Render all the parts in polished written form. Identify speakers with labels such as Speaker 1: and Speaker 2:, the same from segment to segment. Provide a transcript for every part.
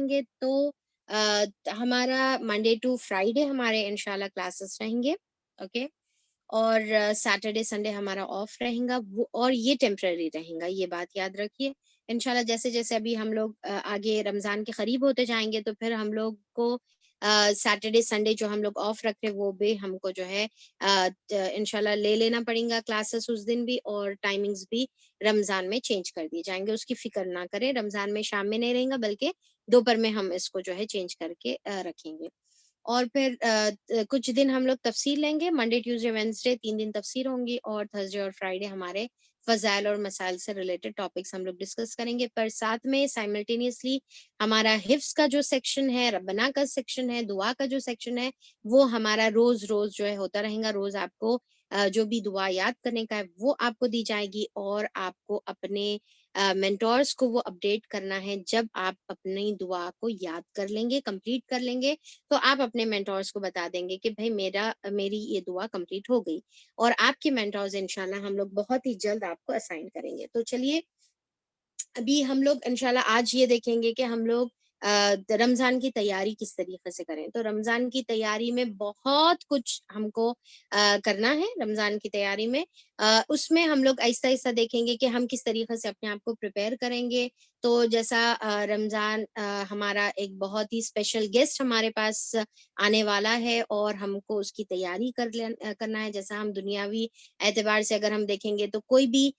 Speaker 1: گے تو ہمارا منڈے ٹو فرائیڈے ہمارے انشاءاللہ کلاسز رہیں گے. اوکے. اور سیٹرڈے سنڈے ہمارا آف رہیں گا وہ، اور یہ ٹیمپرری رہیں گا، یہ بات یاد رکھیے. انشاءاللہ جیسے جیسے ابھی ہم لوگ آگے رمضان کے قریب ہوتے جائیں گے تو پھر ہم لوگ کو سیٹرڈے سنڈے جو ہم لوگ آف رکھے وہ بھی ہم کو جو ہے انشاءاللہ لے لینا پڑیں گا کلاسز اس دن بھی، اور ٹائمنگز بھی رمضان میں چینج کر دیے جائیں گے. اس کی فکر نہ کریں، رمضان میں شام میں نہیں رہیں گا بلکہ دوپہر میں ہم اس کو جو ہے چینج کر کے رکھیں گے. اور پھر کچھ دن ہم لوگ تفسیر لیں گے، منڈے ٹیوزڈے وینسڈے 3 دن تفسیر ہوں گی، اور تھرسڈے اور فرائیڈے ہمارے فضائل اور مسائل سے ریلیٹڈ ٹاپکس ہم لوگ ڈسکس کریں گے. پر ساتھ میں سائملٹینیسلی ہمارا حفظ کا جو سیکشن ہے، ربنا کا سیکشن ہے، دعا کا جو سیکشن ہے، وہ ہمارا روز روز جو ہے ہوتا رہے گا. روز آپ کو جو بھی دعا یاد کرنے کا ہے وہ آپ کو دی جائے گی، اور آپ کو اپنے مینٹورز کو وہ اپڈیٹ کرنا ہے. جب آپ اپنی دعا کو یاد کر لیں گے، کمپلیٹ کر لیں گے، تو آپ اپنے مینٹورز کو بتا دیں گے کہ بھائی میری یہ دعا کمپلیٹ ہو گئی، اور آپ کے مینٹورز انشاءاللہ ہم لوگ بہت ہی جلد آپ کو اسائن کریں گے. تو چلیے ابھی ہم لوگ انشاءاللہ آج یہ دیکھیں گے کہ ہم لوگ رمضان کی تیاری کس طریقے سے کریں. تو رمضان کی تیاری میں بہت کچھ ہم کو کرنا ہے. رمضان کی تیاری میں اس میں ہم لوگ آہستہ آہستہ دیکھیں گے کہ ہم کس طریقے سے اپنے آپ کو پریپیئر کریں گے. تو جیسا رمضان ہمارا ایک بہت ہی اسپیشل گیسٹ ہمارے پاس آنے والا ہے، اور ہم کو اس کی تیاری کرنا ہے. جیسا ہم دنیاوی اعتبار سے اگر ہم دیکھیں گے تو کوئی بھی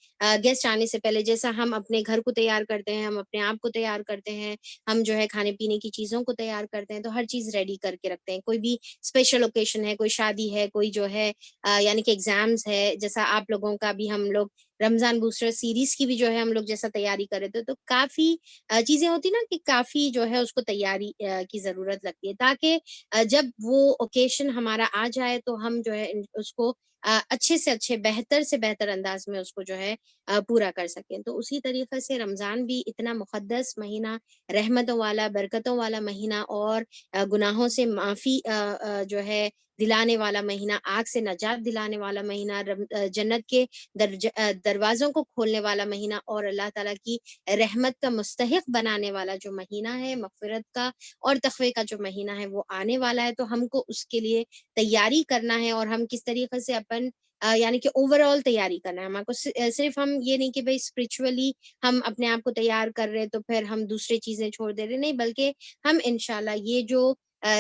Speaker 1: گیسٹ آنے سے پہلے جیسا ہم اپنے گھر کو تیار کرتے ہیں، ہم اپنے آپ کو تیار کرتے ہیں، ہم جو ہے کھانے پینے کی چیزوں کو تیار کرتے ہیں، تو ہر چیز ریڈی کر کے رکھتے ہیں. کوئی بھی اسپیشل اوکیشن ہے، کوئی شادی ہے، کوئی جو ہے یعنی کہ ایگزامز ہے، جیسا آپ لوگوں کا بھی ہم لوگ رمضان بوسٹر سیریز کی بھی جو ہے ہم لوگ جیسا تیاری کر رہے تھے، تو کافی چیزیں ہوتی نا کہ کافی جو ہے اس کو تیاری کی ضرورت لگتی ہے، تاکہ جب وہ اوکیشن ہمارا آ جائے تو ہم جو ہے اس کو اچھے سے اچھے، بہتر سے بہتر انداز میں اس کو جو ہے پورا کر سکیں. تو اسی طریقے سے رمضان بھی اتنا مقدس مہینہ، رحمتوں والا، برکتوں والا مہینہ، اور گناہوں سے معافی جو ہے دلانے والا مہینہ، آگ سے نجات دلانے والا مہینہ، جنت کے دروازوں کو کھولنے والا مہینہ، اور اللہ تعالیٰ کی رحمت کا مستحق بنانے والا جو مہینہ ہے، مغفرت کا اور تقوی کا جو مہینہ ہے وہ آنے والا ہے. تو ہم کو اس کے لیے تیاری کرنا ہے، اور ہم کس طریقے سے یعنی کہ اوور آل تیاری کرنا ہے. ہم کو صرف ہم یہ نہیں کہ بھائی اسپرچولی ہم اپنے آپ کو تیار کر رہے تو پھر ہم دوسری چیزیں چھوڑ دے رہے، نہیں، بلکہ ہم انشاءاللہ یہ جو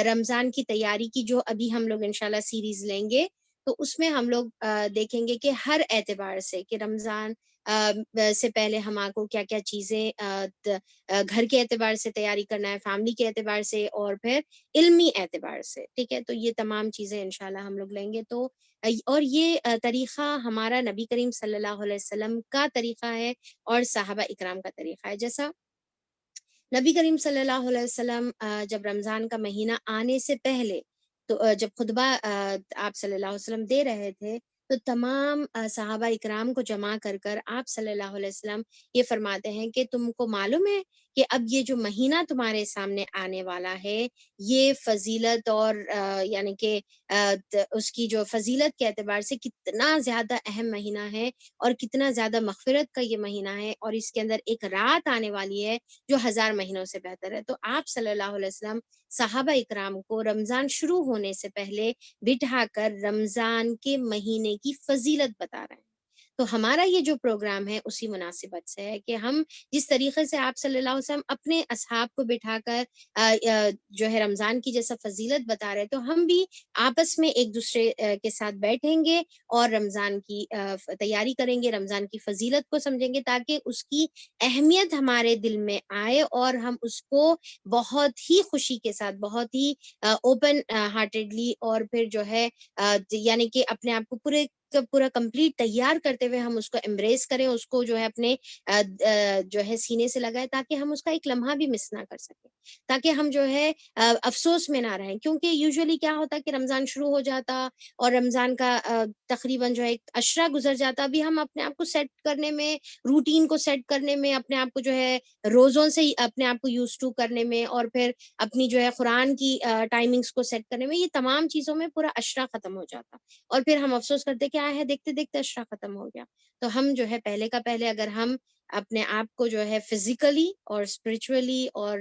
Speaker 1: رمضان کی تیاری کی جو ابھی ہم لوگ انشاءاللہ سیریز لیں گے، تو اس میں ہم لوگ دیکھیں گے کہ ہر اعتبار سے کہ رمضان سے پہلے ہم کو کیا کیا چیزیں گھر کے اعتبار سے تیاری کرنا ہے، فیملی کے اعتبار سے، اور پھر علمی اعتبار سے. ٹھیک ہے، تو یہ تمام چیزیں انشاءاللہ ہم لوگ لیں گے. تو اور یہ طریقہ ہمارا نبی کریم صلی اللہ علیہ وسلم کا طریقہ ہے، اور صحابہ اکرام کا طریقہ ہے. جیسا نبی کریم صلی اللہ علیہ وسلم جب رمضان کا مہینہ آنے سے پہلے، تو جب خطبہ آپ صلی اللہ علیہ وسلم دے رہے تھے، تو تمام صحابہ اکرام کو جمع کر کر آپ صلی اللہ علیہ وسلم یہ فرماتے ہیں کہ تم کو معلوم ہے کہ اب یہ جو مہینہ تمہارے سامنے آنے والا ہے، یہ فضیلت اور یعنی کہ اس کی جو فضیلت کے اعتبار سے کتنا زیادہ اہم مہینہ ہے، اور کتنا زیادہ مغفرت کا یہ مہینہ ہے، اور اس کے اندر ایک رات آنے والی ہے جو 1000 مہینوں سے بہتر ہے. تو آپ صلی اللہ علیہ وسلم صحابہ اکرام کو رمضان شروع ہونے سے پہلے بٹھا کر رمضان کے مہینے کی فضیلت بتا رہے ہیں. تو ہمارا یہ جو پروگرام ہے اسی مناسبت سے ہے کہ ہم جس طریقے سے آپ صلی اللہ علیہ وسلم اپنے اصحاب کو بٹھا کر جو ہے رمضان کی جیسا فضیلت بتا رہے، تو ہم بھی آپس میں ایک دوسرے کے ساتھ بیٹھیں گے اور رمضان کی تیاری کریں گے، رمضان کی فضیلت کو سمجھیں گے، تاکہ اس کی اہمیت ہمارے دل میں آئے، اور ہم اس کو بہت ہی خوشی کے ساتھ، بہت ہی اوپن ہارٹیڈلی، اور پھر جو ہے یعنی کہ اپنے آپ کو پورا کمپلیٹ تیار کرتے ہوئے ہم اس کو امبریس کریں، اس کو جو ہے اپنے جو ہے سینے سے لگائے، تاکہ ہم اس کا ایک لمحہ بھی مس نہ کر سکیں، تاکہ ہم جو ہے افسوس میں نہ رہیں. کیونکہ یوزلی کیا ہوتا کہ رمضان شروع ہو جاتا اور رمضان کا تقریباً جو ہے ایک عشرہ گزر جاتا. ابھی ہم اپنے آپ کو سیٹ کرنے میں، روٹین کو سیٹ کرنے میں، اپنے آپ کو جو ہے روزوں سے اپنے آپ کو یوز ٹو کرنے میں، اور پھر اپنی جو ہے قرآن کی ٹائمنگز کو سیٹ کرنے میں، یہ تمام چیزوں میں پورا عشرہ ختم ہو جاتا. اور پھر ہم افسوس کرتے کہ آیا ہے دیکھتے دیکھتے عشرہ ختم ہو گیا. تو ہم جو ہے پہلے کا پہلے اگر ہم اپنے آپ کو جو ہے فزیکلی اور اسپرچولی اور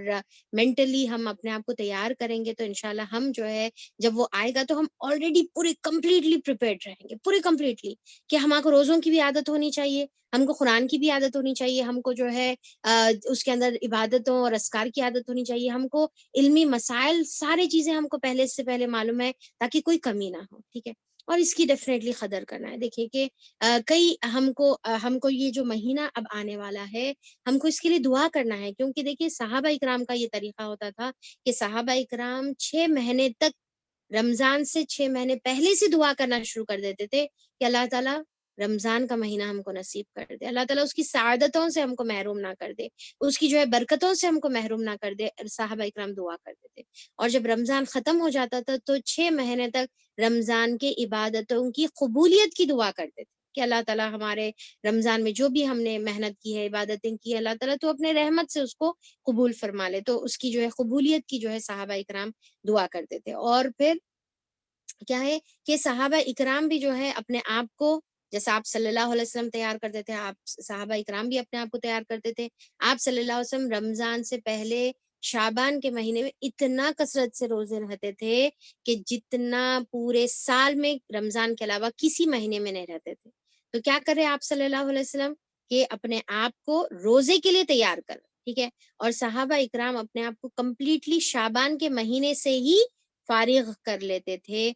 Speaker 1: مینٹلی ہم اپنے آپ کو تیار کریں گے تو انشاءاللہ ہم جو ہے جب وہ آئے گا تو ہم آلریڈی پورے کمپلیٹلی پریپیئرڈ رہیں گے، پورے کمپلیٹلی. کہ ہم کو روزوں کی بھی عادت ہونی چاہیے، ہم کو قرآن کی بھی عادت ہونی چاہیے، ہم کو جو ہے اس کے اندر عبادتوں اور اذکار کی عادت ہونی چاہیے، ہم کو علمی مسائل ساری چیزیں ہم کو پہلے سے پہلے معلوم ہے تاکہ کوئی کمی نہ ہو. ٹھیک ہے، اور اس کی ڈیفینیٹلی قدر کرنا ہے. دیکھیے کہ کئی ہم کو یہ جو مہینہ اب آنے والا ہے ہم کو اس کے لیے دعا کرنا ہے، کیونکہ دیکھیے صحابہ اکرام کا یہ طریقہ ہوتا تھا کہ صحابہ اکرام 6 مہینے تک رمضان سے 6 مہینے پہلے سے دعا کرنا شروع کر دیتے تھے کہ اللہ تعالیٰ رمضان کا مہینہ ہم کو نصیب کر دے، اللہ تعالیٰ اس کی سعادتوں سے ہم کو محروم نہ کر دے، اس کی جو ہے برکتوں سے ہم کو محروم نہ کر دے. صحابہ اکرام دعا کرتے تھے. اور جب رمضان ختم ہو جاتا تھا تو 6 مہینے تک رمضان کے عبادتوں کی قبولیت کی دعا کرتے تھے کہ اللہ تعالیٰ ہمارے رمضان میں جو بھی ہم نے محنت کی ہے، عبادتیں کی ہے، اللہ تعالیٰ تو اپنے رحمت سے اس کو قبول فرما لے. تو اس کی جو ہے قبولیت کی جو ہے صحابہ اکرام دعا کرتے تھے. اور پھر کیا ہے کہ صحابہ اکرام بھی جو ہے اپنے آپ کو جیسا آپ صلی اللہ علیہ وسلم تیار کرتے تھے، آپ صحابہ اکرام بھی اپنے آپ کو تیار کرتے تھے. آپ صلی اللہ علیہ وسلم رمضان سے پہلے شعبان کے مہینے میں اتنا کثرت سے روزے رہتے تھے کہ جتنا پورے سال میں رمضان کے علاوہ کسی مہینے میں نہیں رہتے تھے. تو کیا کرے آپ صلی اللہ علیہ وسلم کہ اپنے آپ کو روزے کے لیے تیار کر. ٹھیک ہے، اور صحابہ اکرام اپنے آپ کو کمپلیٹلی شعبان کے مہینے سے ہی فارغ کر لیتے تھے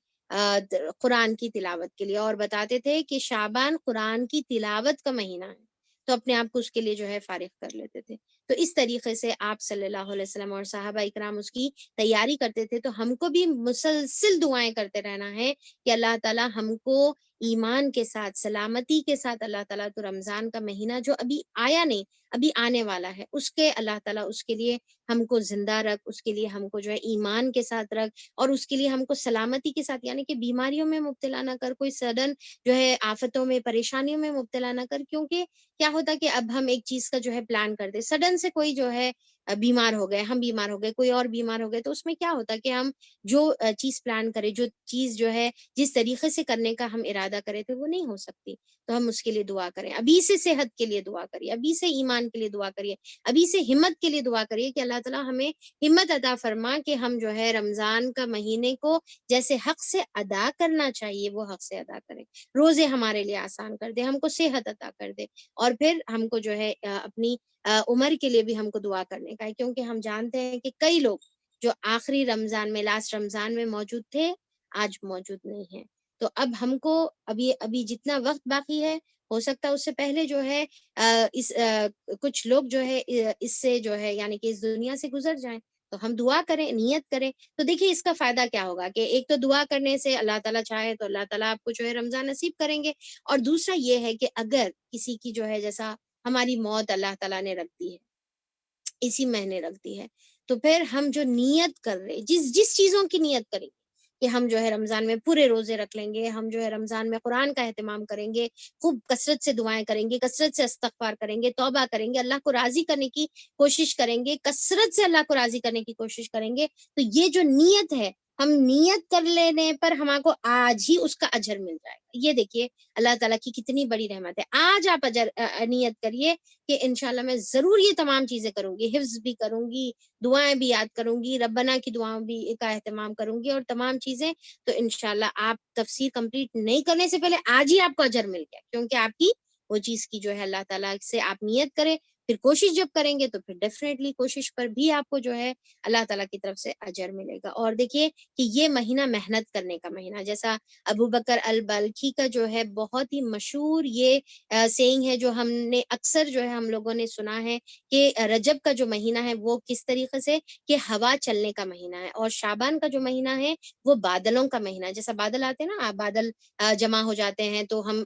Speaker 1: قرآن کی تلاوت کے لیے، اور بتاتے تھے کہ شعبان قرآن کی تلاوت کا مہینہ ہے، تو اپنے آپ کو اس کے لیے جو ہے فارغ کر لیتے تھے. تو اس طریقے سے آپ صلی اللہ علیہ وسلم اور صحابہ اکرام اس کی تیاری کرتے تھے. تو ہم کو بھی مسلسل دعائیں کرتے رہنا ہے کہ اللہ تعالیٰ ہم کو ایمان کے ساتھ سلامتی کے ساتھ اللہ تعالیٰ تو رمضان کا مہینہ جو ابھی آیا نہیں ابھی آنے والا ہے اس کے اللہ تعالیٰ اس کے لیے ہم کو زندہ رکھ، اس کے لیے ہم کو جو ہے ایمان کے ساتھ رکھ، اور اس کے لیے ہم کو سلامتی کے ساتھ یعنی کہ بیماریوں میں مبتلا نہ کر، کوئی سڈن جو ہے آفتوں میں پریشانیوں میں مبتلا نہ کر. کیونکہ کیا ہوتا کہ اب ہم ایک چیز کا جو ہے پلان کر دیں، سڈن سے کوئی جو ہے بیمار ہو گئے، ہم بیمار ہو گئے، کوئی اور بیمار ہو گئے، تو اس میں کیا ہوتا کہ ہم جو چیز پلان کرے، جو چیز جو ہے جس طریقے سے کرنے کا ہم ارادہ کرے تھے وہ نہیں ہو سکتی. تو ہم اس کے لیے دعا کریں، ابھی سے صحت کے لیے دعا کریے، ابھی سے ایمان کے لیے دعا کریے، ابھی سے ہمت کے لیے دعا کریے کہ اللہ تعالیٰ ہمیں ہمت عطا فرما کہ ہم جو ہے رمضان کا مہینے کو جیسے حق سے ادا کرنا چاہیے وہ حق سے ادا کریں، روزے ہمارے لیے آسان کر دے، ہم کو صحت عطا کر دے. اور پھر ہم کو جو ہے اپنی عمر کے لیے بھی ہم کو دعا کرنے کا ہے، کیونکہ ہم جانتے ہیں کہ کئی لوگ جو آخری رمضان میں لاسٹ رمضان میں موجود تھے آج موجود نہیں ہیں. تو اب ہم کو ابھی جتنا وقت باقی ہے ہو سکتا ہے اس سے پہلے جو ہے کچھ لوگ جو ہے اس سے جو ہے یعنی کہ اس دنیا سے گزر جائیں. تو ہم دعا کریں، نیت کریں. تو دیکھیے اس کا فائدہ کیا ہوگا کہ ایک تو دعا کرنے سے اللہ تعالیٰ چاہے تو اللہ تعالیٰ آپ کو جو ہے رمضان نصیب کریں گے، اور دوسرا یہ ہے کہ اگر کسی کی جو ہے جیسا ہماری موت اللہ تعالیٰ نے رکھ دی ہے، اسی مہینے رکھتی ہے، تو پھر ہم جو نیت کر رہے جس جس چیزوں کی نیت کریں گے کہ ہم جو ہے رمضان میں پورے روزے رکھ لیں گے، ہم جو ہے رمضان میں قرآن کا اہتمام کریں گے، خوب کثرت سے دعائیں کریں گے، کثرت سے استغفار کریں گے، توبہ کریں گے، اللہ کو راضی کرنے کی کوشش کریں گے، کثرت سے اللہ کو راضی کرنے کی کوشش کریں گے. تو یہ جو نیت ہے ہم نیت کر لینے پر ہمارے کو آج ہی اس کا اجر مل جائے گا. یہ دیکھیے اللہ تعالیٰ کی کتنی بڑی رحمت ہے. آج آپ نیت کریے کہ انشاءاللہ میں ضرور یہ تمام چیزیں کروں گی، حفظ بھی کروں گی، دعائیں بھی یاد کروں گی، ربنا کی دعاؤں بھی کا اہتمام کروں گی اور تمام چیزیں. تو انشاءاللہ آپ تفسیر کمپلیٹ نہیں کرنے سے پہلے آج ہی آپ کو اجر مل گیا، کیونکہ آپ کی وہ چیز کی جو ہے اللہ تعالیٰ سے آپ نیت کریں، پھر کوشش جب کریں گے تو پھر ڈیفینیٹلی کوشش پر بھی آپ کو جو ہے اللہ تعالیٰ کی طرف سے اجر ملے گا. اور دیکھیے کہ یہ مہینہ محنت کرنے کا مہینہ، جیسا ابو بکر البلخی کا جو ہے بہت ہی مشہور یہ سینگ ہے جو ہم نے اکثر جو ہے ہم لوگوں نے سنا ہے کہ رجب کا جو مہینہ ہے وہ کس طریقے سے کہ ہوا چلنے کا مہینہ ہے، اور شعبان کا جو مہینہ ہے وہ بادلوں کا مہینہ ہے. جیسا بادل آتے ہیں نا، بادل جمع ہو جاتے ہیں تو ہم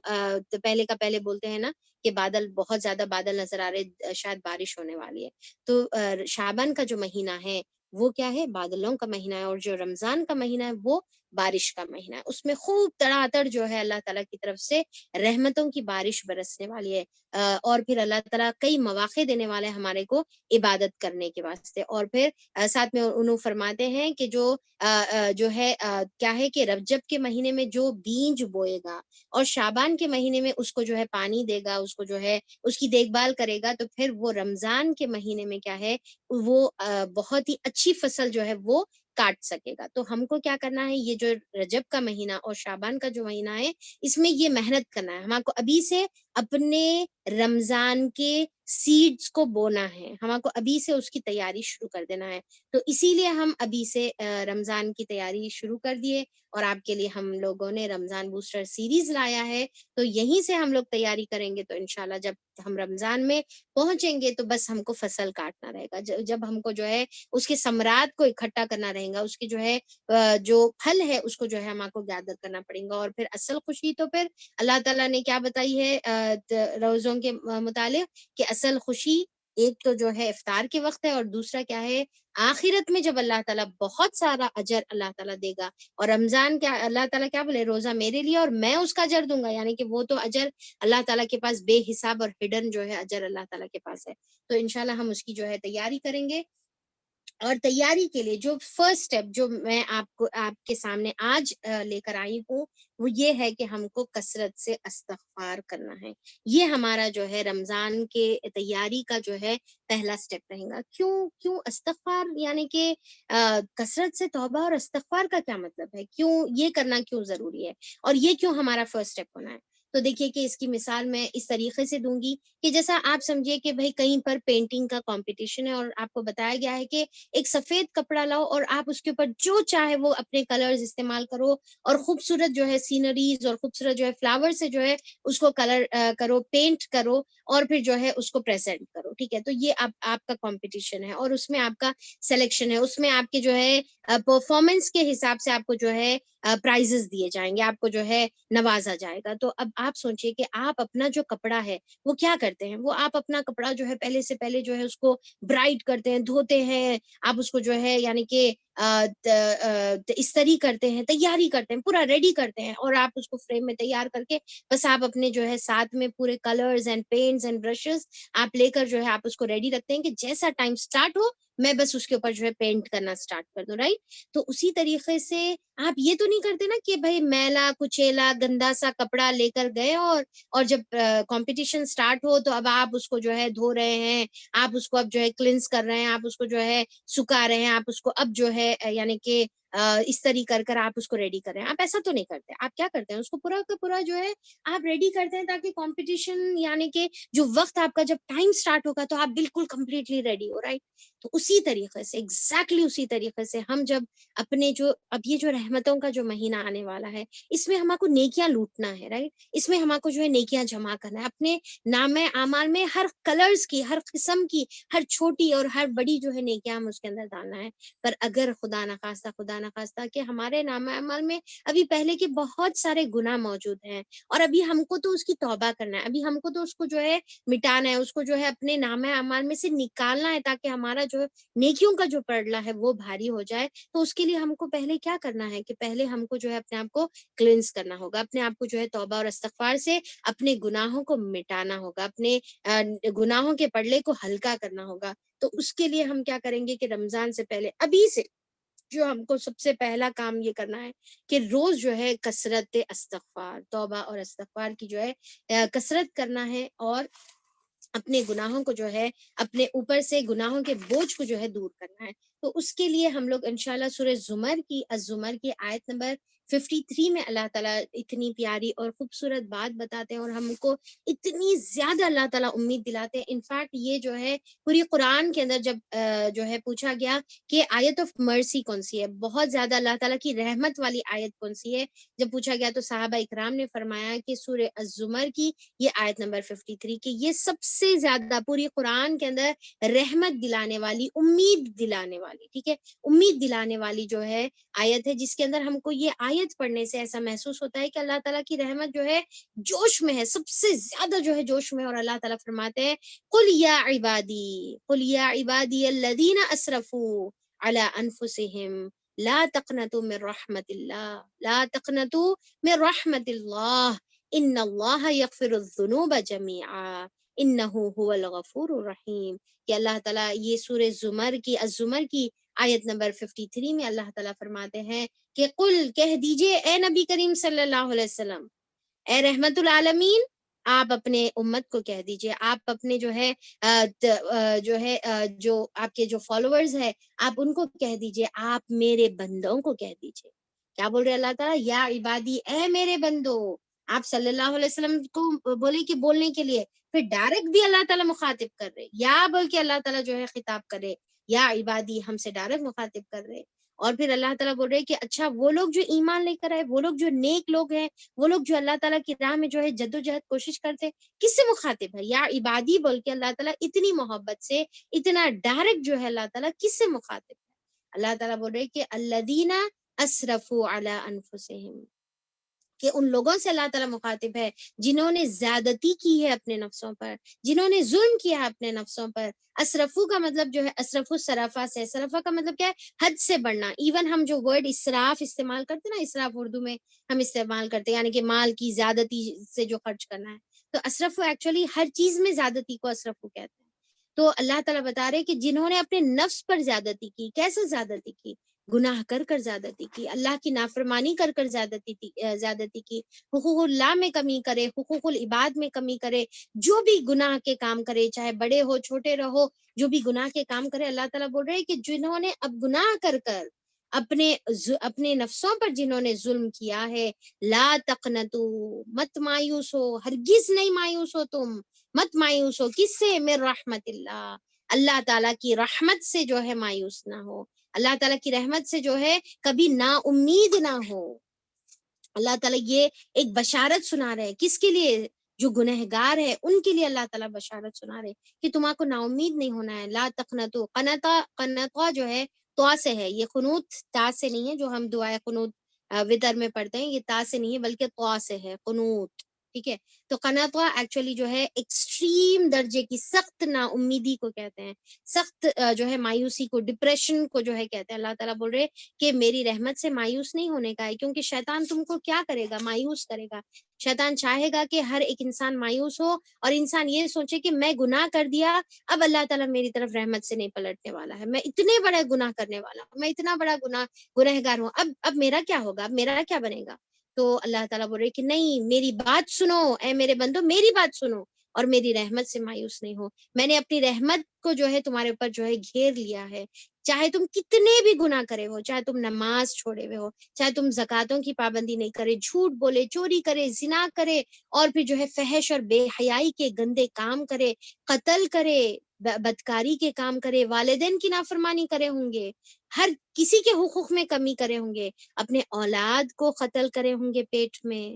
Speaker 1: پہلے کا پہلے بولتے ہیں نا کہ بادل بہت زیادہ بادل نظر آ رہے، شاید بارش ہونے والی ہے. تو شعبان کا جو مہینہ ہے وہ کیا ہے؟ بادلوں کا مہینہ ہے. اور جو رمضان کا مہینہ ہے وہ بارش کا مہینہ ہے، اس میں خوب تڑا تڑ جو ہے اللہ تعالیٰ کی طرف سے رحمتوں کی بارش برسنے والی ہے، اور پھر اللہ تعالیٰ کئی مواقع دینے والے ہیں ہمارے کو عبادت کرنے کے واسطے۔ اور پھر ساتھ میں انہوں فرماتے ہیں کہ جو ہے کیا ہے کہ رجب کے مہینے میں جو بیج بوئے گا اور شعبان کے مہینے میں اس کو جو ہے پانی دے گا، اس کو جو ہے اس کی دیکھ بھال کرے گا، تو پھر وہ رمضان کے مہینے میں کیا ہے وہ بہت ہی اچھی فصل جو ہے وہ کاٹ سکے گا۔ تو ہم کو کیا کرنا ہے، یہ جو رجب کا مہینہ اور شعبان کا جو مہینہ ہے اس میں یہ محنت کرنا ہے، ہم کو ابھی سے اپنے رمضان کے سیڈز کو بونا ہے، ہم کو ابھی سے اس کی تیاری شروع کر دینا ہے۔ تو اسی لیے ہم ابھی سے رمضان کی تیاری شروع کر دیے، اور آپ کے لیے ہم لوگوں نے رمضان بوسٹر سیریز لایا ہے، تو یہیں سے ہم لوگ تیاری کریں گے، تو انشاءاللہ جب ہم رمضان میں پہنچیں گے تو بس ہم کو فصل کاٹنا رہے گا، جب ہم کو جو ہے اس کے ثمرات کو اکٹھا کرنا رہے گا، اس کی جو ہے جو پھل ہے اس کو جو ہے ہم کو گیدر کرنا پڑے گا۔ اور پھر اصل خوشی تو پھر اللہ تعالیٰ نے کیا بتائی ہے روزوں کے متعلق، کہ اصل خوشی ایک تو جو ہے افطار کے وقت ہے، اور دوسرا کیا ہے آخرت میں جب اللہ تعالیٰ بہت سارا اجر اللہ تعالیٰ دے گا، اور رمضان کیا اللہ تعالیٰ کیا بولے، روزہ میرے لیے اور میں اس کا اجر دوں گا، یعنی کہ وہ تو اجر اللہ تعالیٰ کے پاس بے حساب اور ہڈن جو ہے اجر اللہ تعالیٰ کے پاس ہے۔ تو انشاءاللہ ہم اس کی جو ہے تیاری کریں گے، اور تیاری کے لیے جو فرسٹ سٹیپ جو میں آپ کے سامنے آج لے کر آئی ہوں، وہ یہ ہے کہ ہم کو کثرت سے استغفار کرنا ہے۔ یہ ہمارا جو ہے رمضان کے تیاری کا جو ہے پہلا سٹیپ رہے گا۔ کیوں استغفار، یعنی کہ کثرت سے توبہ اور استغفار کا کیا مطلب ہے، کیوں یہ کرنا کیوں ضروری ہے، اور یہ کیوں ہمارا فرسٹ سٹیپ ہونا ہے؟ تو دیکھیے کہ اس کی مثال میں اس طریقے سے دوں گی کہ جیسا آپ سمجھیے کہ بھائی کہیں پر پینٹنگ کا کمپٹیشن ہے، اور آپ کو بتایا گیا ہے کہ ایک سفید کپڑا لاؤ اور آپ اس کے اوپر جو چاہے وہ اپنے کلرز استعمال کرو، اور خوبصورت جو ہے سینریز اور خوبصورت جو ہے فلاور سے جو ہے اس کو کلر کرو، پینٹ کرو، اور پھر جو ہے اس کو پریزنٹ کرو، ٹھیک ہے؟ تو یہ آپ کا کمپٹیشن ہے، اور اس میں آپ کا سلیکشن ہے، اس میں آپ کے جو ہے پرفارمنس کے حساب سے آپ کو جو ہے پرائزز دیے جائیں گے، آپ کو جو ہے نوازا جائے گا۔ تو اب آپ سوچئے کہ آپ اپنا جو کپڑا ہے وہ کیا کرتے ہیں، وہ آپ اپنا کپڑا جو ہے پہلے سے پہلے جو ہے اس کو برائٹ کرتے ہیں، دھوتے ہیں، آپ اس کو جو ہے یعنی کہ استری کرتے ہیں، تیاری کرتے ہیں، پورا ریڈی کرتے ہیں، اور آپ اس کو فریم میں تیار کر کے بس آپ اپنے جو ہے ساتھ میں پورے colours and paints and brushes آپ لے کر جو ہے آپ اس کو ریڈی رکھتے ہیں کہ جیسا ٹائم سٹارٹ ہو میں بس اس کے اوپر جو ہے پینٹ کرنا سٹارٹ کر دوں، رائٹ؟ تو اسی طریقے سے آپ یہ تو نہیں کرتے نا کہ بھائی میلا کچیلا گندا سا کپڑا لے کر گئے، اور جب کمپٹیشن سٹارٹ ہو تو اب آپ اس کو جو ہے دھو رہے ہیں، آپ اس کو اب جو ہے کلینس کر رہے ہیں، آپ اس کو جو ہے سکھا رہے ہیں، آپ اس کو اب جو ہے یعنی کہ استری کر آپ اس کو ریڈی کر رہے ہیں۔ آپ ایسا تو نہیں کرتے، آپ کیا کرتے ہیں اس کو پورا کا پورا جو ہے آپ ریڈی کرتے ہیں تاکہ کمپٹیشن یعنی کہ جو وقت آپ کا جب ٹائم سٹارٹ ہوگا تو آپ بالکل کمپلیٹلی ریڈی ہو، رائٹ؟ تو اسی طریقے سے ایگزیکٹلی اسی طریقے سے ہم جب اپنے جو اب یہ جو رحمتوں کا جو مہینہ آنے والا ہے اس میں ہمارے کو نیکیاں لوٹنا ہے، رائٹ؟ اس میں ہمارے کو جو ہے نیکیاں جمع کرنا ہے، اپنے نام اعمال میں ہر کلرز کی، ہر قسم کی، ہر چھوٹی اور ہر بڑی جو ہے نیکیاں ہم اس کے اندر ڈالنا ہے۔ پر اگر خدا نخواستہ کہ ہمارے نام اعمال میں ابھی پہلے کے بہت سارے گناہ موجود ہیں، اور ابھی ہم کو تو اس کی توبہ کرنا ہے، ابھی ہم کو تو اس کو جو ہے مٹانا ہے، اس کو جو ہے اپنے نام اعمال میں سے نکالنا ہے تاکہ ہمارا جو نیکیوں کا جو پڑلا ہے وہ بھاری ہو جائے۔ تو اس کے لیے ہم کو پہلے کیا کرنا ہے کہ پہلے ہم کو جو ہے اپنے آپ کو کلینس کرنا ہوگا، اپنے آپ کو جو ہے توبہ اور استغفار سے اپنے گناہوں کو مٹانا ہوگا، اپنے گناہوں کے پڑلے کو ہلکا کرنا ہوگا۔ تو اس کے لیے ہم کیا کریں گے کہ رمضان سے پہلے ابھی سے جو ہم کو سب سے پہلا کام یہ کرنا ہے کہ روز جو ہے کثرت استغفار، توبہ اور استغفار کی جو ہے کثرت کرنا ہے، اور اپنے گناہوں کو جو ہے اپنے اوپر سے گناہوں کے بوجھ کو جو ہے دور کرنا ہے۔ تو اس کے لیے ہم لوگ انشاءاللہ سورہ الزمر کی آیت نمبر 53 میں اللہ تعالیٰ اتنی پیاری اور خوبصورت بات بتاتے ہیں، اور ہم کو اتنی زیادہ اللہ تعالیٰ امید دلاتے ہیں۔ انفیکٹ یہ جو ہے پوری قرآن کے اندر جب جو ہے پوچھا گیا کہ آیت آف مرسی کون سی ہے، بہت زیادہ اللہ تعالیٰ کی رحمت والی آیت کون سی ہے، جب پوچھا گیا تو صحابہ اکرام نے فرمایا کہ سورہ الزمر کی یہ آیت نمبر 53 کہ یہ سب سے زیادہ پوری قرآن کے اندر رحمت دلانے والی، امید دلانے والی، ٹھیک ہے، امید دلانے والی جو ہے آیت ہے، جس کے اندر ہم کو یہ آیت پڑھنے سے ایسا محسوس ہوتا ہے کہ اللہ تعالیٰ کی رحمت جو ہے جوش میں ہے، سب سے زیادہ جو ہے جوش میں، اور اللہ تعالیٰ فرماتے ہیں قل یا عبادی الذین اسرفوا علی انفسہم لا تقنطوا من رحمت اللہ، لا تقنطوا من رحمت اللہ، ان اللہ یغفر الذنوب جميعا انہ هو الغفور الرحیم. کہ اللہ تعالیٰ یہ سورہ الزمر کی آیت نمبر 53 میں اللہ تعالیٰ فرماتے ہیں کہ قل، کہہ دیجئے اے نبی کریم صلی اللہ علیہ وسلم، اے رحمت العالمین، آپ اپنے امت کو کہہ دیجئے، آپ اپنے جو آپ کے جو فالوورز ہیں، آپ ان کو کہہ دیجئے، آپ میرے بندوں کو کہہ دیجئے. کیا بول رہے اللہ تعالیٰ؟ یا عبادی، اے میرے بندو. آپ صلی اللہ علیہ وسلم کو بولے کہ بولنے کے لیے، پھر ڈائریکٹ بھی اللہ تعالیٰ مخاطب کر رہے، یا بول کے اللہ تعالیٰ جو ہے خطاب کرے، یا عبادی ہم سے ڈائریکٹ مخاطب کر رہے. اور پھر اللہ تعالیٰ بول رہے کہ اچھا وہ لوگ جو ایمان لے کر آئے، وہ لوگ جو نیک لوگ ہیں، وہ لوگ جو اللہ تعالیٰ کی راہ میں جو ہے جد و جہد کوشش کرتے، کس سے مخاطب ہے؟ یا عبادی بول کے اللہ تعالیٰ اتنی محبت سے، اتنا ڈائریکٹ جو ہے اللہ تعالیٰ کس سے مخاطب ہے؟ اللہ تعالیٰ بول رہے کہ الذین اسرفوا علی انفسہم، کہ ان لوگوں سے اللہ تعالیٰ مخاطب ہے جنہوں نے زیادتی کی ہے اپنے نفسوں پر، جنہوں نے ظلم کیا ہے اپنے نفسوں پر. اسرفو کا مطلب جو ہے اسرفو سرفا سے، سرفا کا مطلب کیا ہے؟ حد سے بڑھنا. ایون ہم جو ورڈ اسراف استعمال کرتے ہیں نا، اسراف اردو میں ہم استعمال کرتے ہیں، یعنی کہ مال کی زیادتی سے جو خرچ کرنا ہے، تو اسرفو ایکچولی ہر چیز میں زیادتی کو اسرفو کہتے ہیں. تو اللہ تعالیٰ بتا رہے کہ جنہوں نے اپنے نفس پر زیادتی کی. کیسے زیادتی کی؟ گناہ کر کر زیادتی کی، اللہ کی نافرمانی کر کر زیادتی کی، حقوق اللہ میں کمی کرے، حقوق العباد میں کمی کرے، جو بھی گناہ کے کام کرے، چاہے بڑے ہو چھوٹے رہو، جو بھی گناہ کے کام کرے، اللہ تعالیٰ بول رہے کہ جنہوں نے اب گناہ کر کر اپنے نفسوں پر جنہوں نے ظلم کیا ہے، لا تقنطو، مت مایوس ہو، ہرگز نہیں مایوس ہو تم، مت مایوس ہو. کس سے؟ من رحمت اللہ، اللہ تعالیٰ کی رحمت سے جو ہے مایوس نہ ہو، اللہ تعالیٰ کی رحمت سے جو ہے کبھی نا امید نہ ہو. اللہ تعالیٰ یہ ایک بشارت سنا رہے، کس کے لیے؟ جو گنہگار ہے ان کے لیے اللہ تعالیٰ بشارت سنا رہے کہ تمہارے کو نا امید نہیں ہونا ہے. لا تقنطو، قنطا جو ہے تو سے ہے، یہ قنوت تا سے نہیں ہے جو ہم دعائے قنوت وطر میں پڑھتے ہیں، یہ تا سے نہیں ہے بلکہ تو سے ہے، قنوت. ٹھیک ہے، تو قنطا ایکچولی جو ہے ایکسٹریم درجے کی سخت نا امیدی کو کہتے ہیں، سخت جو ہے مایوسی کو، ڈپریشن کو جو ہے کہتے ہیں. اللہ تعالیٰ بول رہے کہ میری رحمت سے مایوس نہیں ہونے کا ہے، کیونکہ شیطان تم کو کیا کرے گا؟ مایوس کرے گا. شیطان چاہے گا کہ ہر ایک انسان مایوس ہو، اور انسان یہ سوچے کہ میں گناہ کر دیا، اب اللہ تعالیٰ میری طرف رحمت سے نہیں پلٹنے والا ہے، میں اتنے بڑے گناہ کرنے والا ہوں، میں اتنا بڑا گنہگار ہوں، اب میرا کیا ہوگا، اب میرا کیا بنے گا؟ تو اللہ تعالیٰ بول رہے کہ نہیں، میری بات سنو اے میرے بندو، میری بات سنو اور میری رحمت سے مایوس نہیں ہو. میں نے اپنی رحمت کو جو ہے تمہارے اوپر جو ہے گھیر لیا ہے، چاہے تم کتنے بھی گناہ کرے ہو، چاہے تم نماز چھوڑے ہوئے ہو، چاہے تم زکاتوں کی پابندی نہیں کرے، جھوٹ بولے، چوری کرے، زنا کرے، اور پھر جو ہے فحش اور بے حیائی کے گندے کام کرے، قتل کرے، بدکاری کے کام کرے، والدین کی نافرمانی کرے ہوں گے، ہر کسی کے حقوق میں کمی کرے ہوں گے، اپنے اولاد کو قتل کرے ہوں گے پیٹ میں،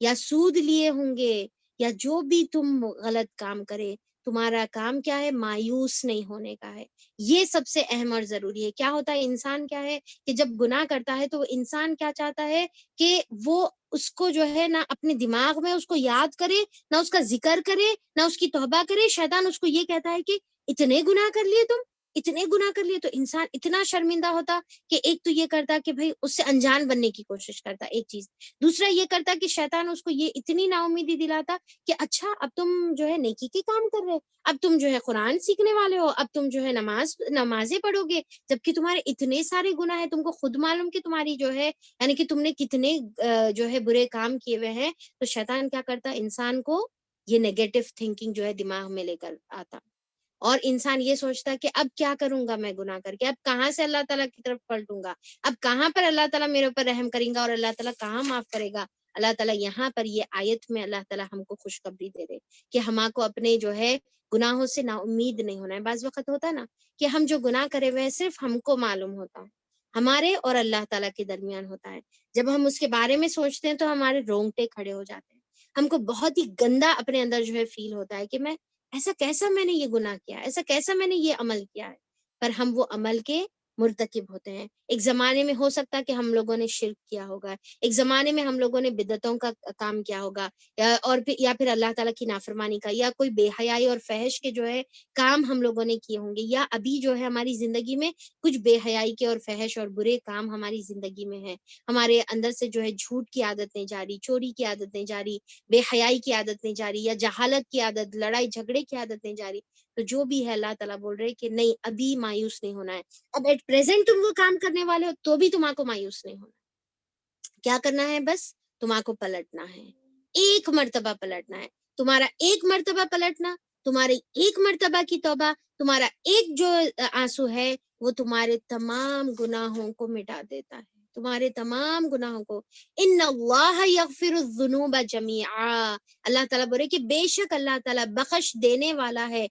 Speaker 1: یا سود لیے ہوں گے، یا جو بھی تم غلط کام کرے، تمہارا کام کیا ہے؟ مایوس نہیں ہونے کا ہے. یہ سب سے اہم اور ضروری ہے. کیا ہوتا ہے انسان کیا ہے کہ جب گناہ کرتا ہے تو انسان کیا چاہتا ہے کہ وہ اس کو جو ہے نہ اپنے دماغ میں اس کو یاد کرے، نہ اس کا ذکر کرے، نہ اس کی توبہ کرے. شیطان اس کو یہ کہتا ہے کہ اتنے گناہ کر لیے تم، اتنے گناہ کر لیے. تو انسان اتنا شرمندہ ہوتا کہ ایک تو یہ کرتا کہ بھائی اس سے انجان بننے کی کوشش کرتا، ایک چیز. دوسرا یہ کرتا کہ شیطان اس کو یہ اتنی نا امیدی دلاتا کہ اچھا اب تم جو ہے نیکی کے کام کر رہے، اب تم جو ہے قرآن سیکھنے والے ہو، اب تم جو ہے نمازیں پڑھو گے، جبکہ تمہارے اتنے سارے گناہ ہیں، تم کو خود معلوم کہ تمہاری جو ہے یعنی کہ تم نے کتنے جو ہے برے کام کیے ہوئے ہیں. تو شیطان کیا کرتا؟ انسان کو یہ نیگیٹو تھنکنگ جو ہے دماغ میں لے کر آتا، اور انسان یہ سوچتا کہ اب کیا کروں گا میں گناہ کر کے، اب کہاں سے اللہ تعالیٰ کی طرف پلٹوں گا، اب کہاں پر اللہ تعالیٰ میرے اوپر رحم کریں گا، اور اللہ تعالیٰ کہاں معاف کرے گا. اللہ تعالیٰ یہاں پر یہ آیت میں اللہ تعالیٰ ہم کو خوشخبری دے رہے کہ ہما کو اپنے جو ہے گناہوں سے نا امید نہیں ہونا ہے. بعض وقت ہوتا ہے نا کہ ہم جو گناہ کرے ہوئے ہیں صرف ہم کو معلوم ہوتا ہے، ہمارے اور اللہ تعالیٰ کے درمیان ہوتا ہے. جب ہم اس کے بارے میں سوچتے ہیں تو ہمارے رونگٹے کھڑے ہو جاتے ہیں، ہم کو بہت ہی گندا اپنے اندر جو ہے فیل ہوتا ہے کہ ایسا کیسا میں نے یہ گناہ کیا، ایسا کیسا میں نے یہ عمل کیا ہے. پر ہم وہ عمل کے مرتکب ہوتے ہیں. ایک زمانے میں ہو سکتا ہے کہ ہم لوگوں نے شرک کیا ہوگا، ایک زمانے میں ہم لوگوں نے بدعتوں کا کام کیا ہوگا، یا پھر اللہ تعالیٰ کی نافرمانی کا، یا کوئی بے حیائی اور فحش کے جو ہے کام ہم لوگوں نے کیے ہوں گے، یا ابھی جو ہے ہماری زندگی میں کچھ بے حیائی کے اور فحش اور برے کام ہماری زندگی میں ہیں. ہمارے اندر سے جو ہے جھوٹ کی عادتیں جاری، چوری کی عادتیں جاری، بے حیائی کی عادتیں جاری، یا جہالت کی عادت، لڑائی جھگڑے کی عادتیں جاری. تو جو بھی ہے اللہ تعالیٰ بول رہے کہ نہیں، ابھی مایوس نہیں ہونا ہے. اب ایٹ پریزنٹ تم وہ کام کرنے والے ہو تو بھی تمہارے کو مایوس نہیں ہونا. کیا کرنا ہے؟ بس تمہارے کو پلٹنا ہے، ایک مرتبہ پلٹنا ہے. تمہارا ایک مرتبہ پلٹنا، تمہاری ایک مرتبہ کی توبہ، تمہارا ایک جو آنسو ہے وہ تمہارے تمام گناہوں کو مٹا دیتا ہے، تمہارے تمام گناہوں کو. ان اللہ یغفر الذنوب جمیعا، اللہ تعالیٰ بولے کہ بے شک اللہ تعالیٰ بخش دینے والا ہے.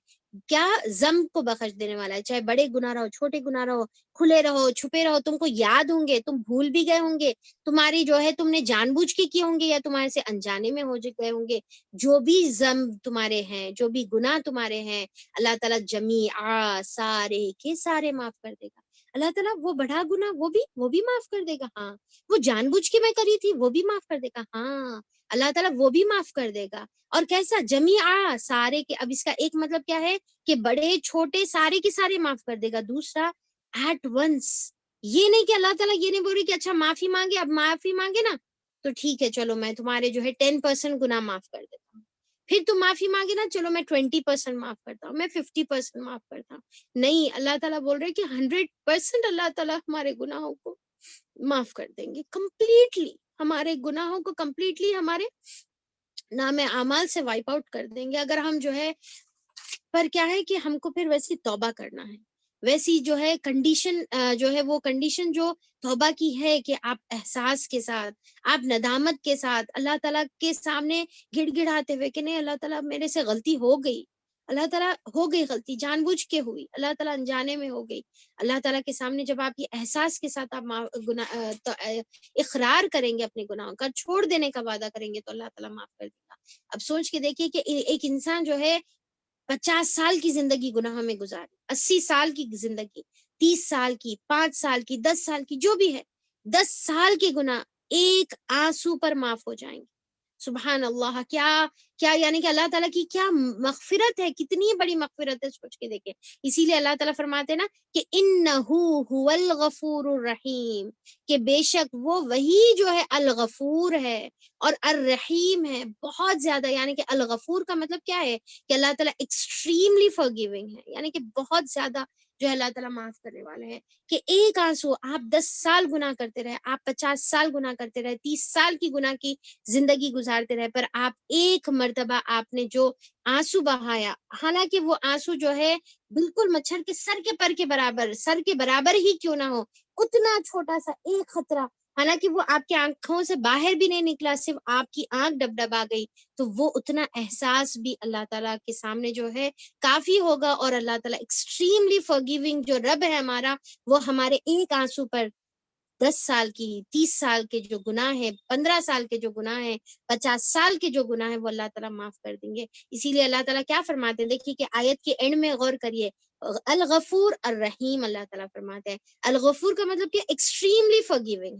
Speaker 1: کیا؟ ذنب کو بخش دینے والا ہے، چاہے بڑے گناہ رہو، چھوٹے گناہ رہو، کھلے رہو، چھپے رہو، تم کو یاد ہوں گے، تم بھول بھی گئے ہوں گے، تمہاری جو ہے تم نے جان بوجھ کے کیے ہوں گے یا تمہارے سے انجانے میں ہو گئے ہوں گے. جو بھی ذنب تمہارے ہیں، جو بھی گناہ تمہارے ہیں، اللہ تعالیٰ جمیعا سارے کے سارے معاف کر دے گا. اللہ تعالیٰ وہ بڑا گناہ وہ بھی معاف کر دے گا. ہاں. وہ جان بوجھ کے میں کری تھی وہ بھی معاف کر دے گا. ہاں. اللہ تعالیٰ وہ بھی معاف کر دے گا. اور کیسا؟ جمیعا سارے کے. اب اس کا ایک مطلب کیا ہے کہ بڑے چھوٹے سارے کے سارے معاف کر دے گا. دوسرا ایٹ ونس. یہ نہیں کہ اللہ تعالیٰ یہ نہیں بول رہی کہ اچھا معافی مانگے، اب معافی مانگے نا تو ٹھیک ہے چلو میں تمہارے جو ہے 10% گناہ معاف کر دیتا ہوں، پھر تم معافی مانگے نا چلو میں 20% معاف کرتا ہوں، میں 50% معاف کرتا ہوں. نہیں، اللہ تعالیٰ بول رہے کہ 100% اللہ تعالیٰ ہمارے گناہوں کو معاف کر دیں گے. کمپلیٹلی ہمارے گناہوں کو کمپلیٹلی ہمارے نام اعمال سے وائپ آؤٹ کر دیں گے اگر ہم جو ہے. پر کیا ہے کہ ہم کو پھر ویسی توبہ کرنا ہے، ویسی جو ہے کنڈیشن جو ہے وہ کنڈیشن جو توبہ کی ہے کہ آپ احساس کے ساتھ، آپ ندامت کے ساتھ اللہ تعالیٰ کے سامنے گڑ گڑاتے ہوئے کہ نہیں اللہ تعالیٰ میرے سے غلطی ہو گئی، اللہ تعالیٰ ہو گئی غلطی، جان بوجھ کے ہوئی، اللہ تعالیٰ انجانے میں ہو گئی. اللہ تعالیٰ کے سامنے جب آپ یہ احساس کے ساتھ آپ اقرار کریں گے اپنے گناہوں کا، چھوڑ دینے کا وعدہ کریں گے تو اللہ تعالیٰ معاف کر دے گا. اب سوچ کے دیکھیے کہ ایک انسان جو ہے 50 سال کی زندگی گناہوں میں گزاری، 80 سال کی زندگی، 30 سال کی، 5 سال کی، 10 سال کی، جو بھی ہے 10 سال کے گناہ ایک آنسو پر معاف ہو جائیں گے. سبحان اللہ. کیا یعنی کہ اللہ تعالیٰ کی کیا مغفرت ہے، کتنی بڑی مغفرت ہے، سوچ کے دیکھیں. اسی لیے اللہ تعالیٰ فرماتے ہیں نا کہ انہو هو الغفور الرحیم، کہ بے شک وہ وہی جو ہے الغفور ہے اور الرحیم ہے، بہت زیادہ. یعنی کہ الغفور کا مطلب کیا ہے کہ اللہ تعالیٰ ایکسٹریملی forgiving ہے، یعنی کہ بہت زیادہ جو ہے اللہ تعالیٰ معاف کرنے والے ہیں. کہ ایک آنسو آپ 10 سال گناہ کرتے رہے، آپ 50 سال گناہ کرتے رہے، 30 سال کی گناہ کی زندگی گزارتے رہے، پر آپ ایک مرتبہ آپ نے جو آنسو بہایا، حالانکہ وہ آنسو جو ہے بالکل مچھر کے سر کے پر کے برابر، سر کے برابر ہی کیوں نہ ہو، اتنا چھوٹا سا ایک خطرہ، حالانکہ وہ آپ کی آنکھوں سے باہر بھی نہیں نکلا، صرف آپ کی آنکھ ڈب آ گئی، تو وہ اتنا احساس بھی اللہ تعالیٰ کے سامنے جو ہے کافی ہوگا. اور اللہ تعالیٰ ایکسٹریملی forgiving جو رب ہے ہمارا، وہ ہمارے ایک آنسو پر 10 سال کی، 30 سال کے جو گناہ ہے، 15 سال کے جو گناہ ہے، 50 سال کے جو گناہ ہے، وہ اللہ تعالیٰ معاف کر دیں گے. اسی لیے اللہ تعالیٰ کیا فرماتے ہیں، دیکھیے کہ آیت کے اینڈ میں غور کریے، الغفور الرحیم اللہ تعالیٰ فرماتے ہیں. الغفور کا مطلب کیا؟ ایکسٹریملی forgiving،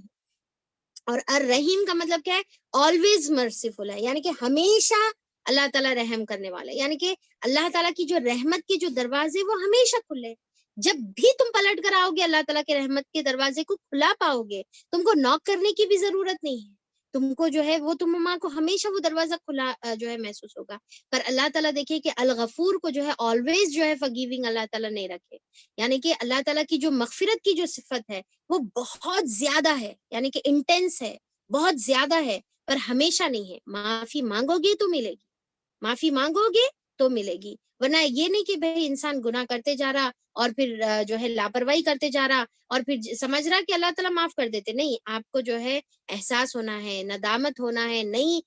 Speaker 1: اور الرحیم کا مطلب کیا ہے؟ آلویز مرسیفل ہے، یعنی کہ ہمیشہ اللہ تعالیٰ رحم کرنے والا ہے. یعنی کہ اللہ تعالیٰ کی جو رحمت کے جو دروازے وہ ہمیشہ کھلے ہیں. جب بھی تم پلٹ کر آؤ گے اللہ تعالیٰ کے رحمت کے دروازے کو کھلا پاؤ گے، تم کو نوک کرنے کی بھی ضرورت نہیں ہے، تم کو جو ہے وہ تم ماں کو ہمیشہ وہ دروازہ کھلا جو ہے محسوس ہوگا. پر اللہ تعالیٰ دیکھیں کہ الغفور کو جو ہے آلویز جو ہے forgiving اللہ تعالیٰ نہیں رکھے. یعنی کہ اللہ تعالیٰ کی جو مغفرت کی جو صفت ہے وہ بہت زیادہ ہے، یعنی کہ انٹینس ہے، بہت زیادہ ہے، پر ہمیشہ نہیں ہے. معافی مانگو گے تو ملے گی، معافی مانگو گے تو ملے گی، ورنہ یہ نہیں کہ بھائی انسان گناہ کرتے جا رہا اور پھر جو ہے لاپرواہی کرتے جا رہا اور پھر سمجھ رہا کہ اللہ تعالیٰ معاف کر دیتے. نہیں، آپ کو جو ہے احساس ہونا ہے، ندامت ہونا ہے، نہیں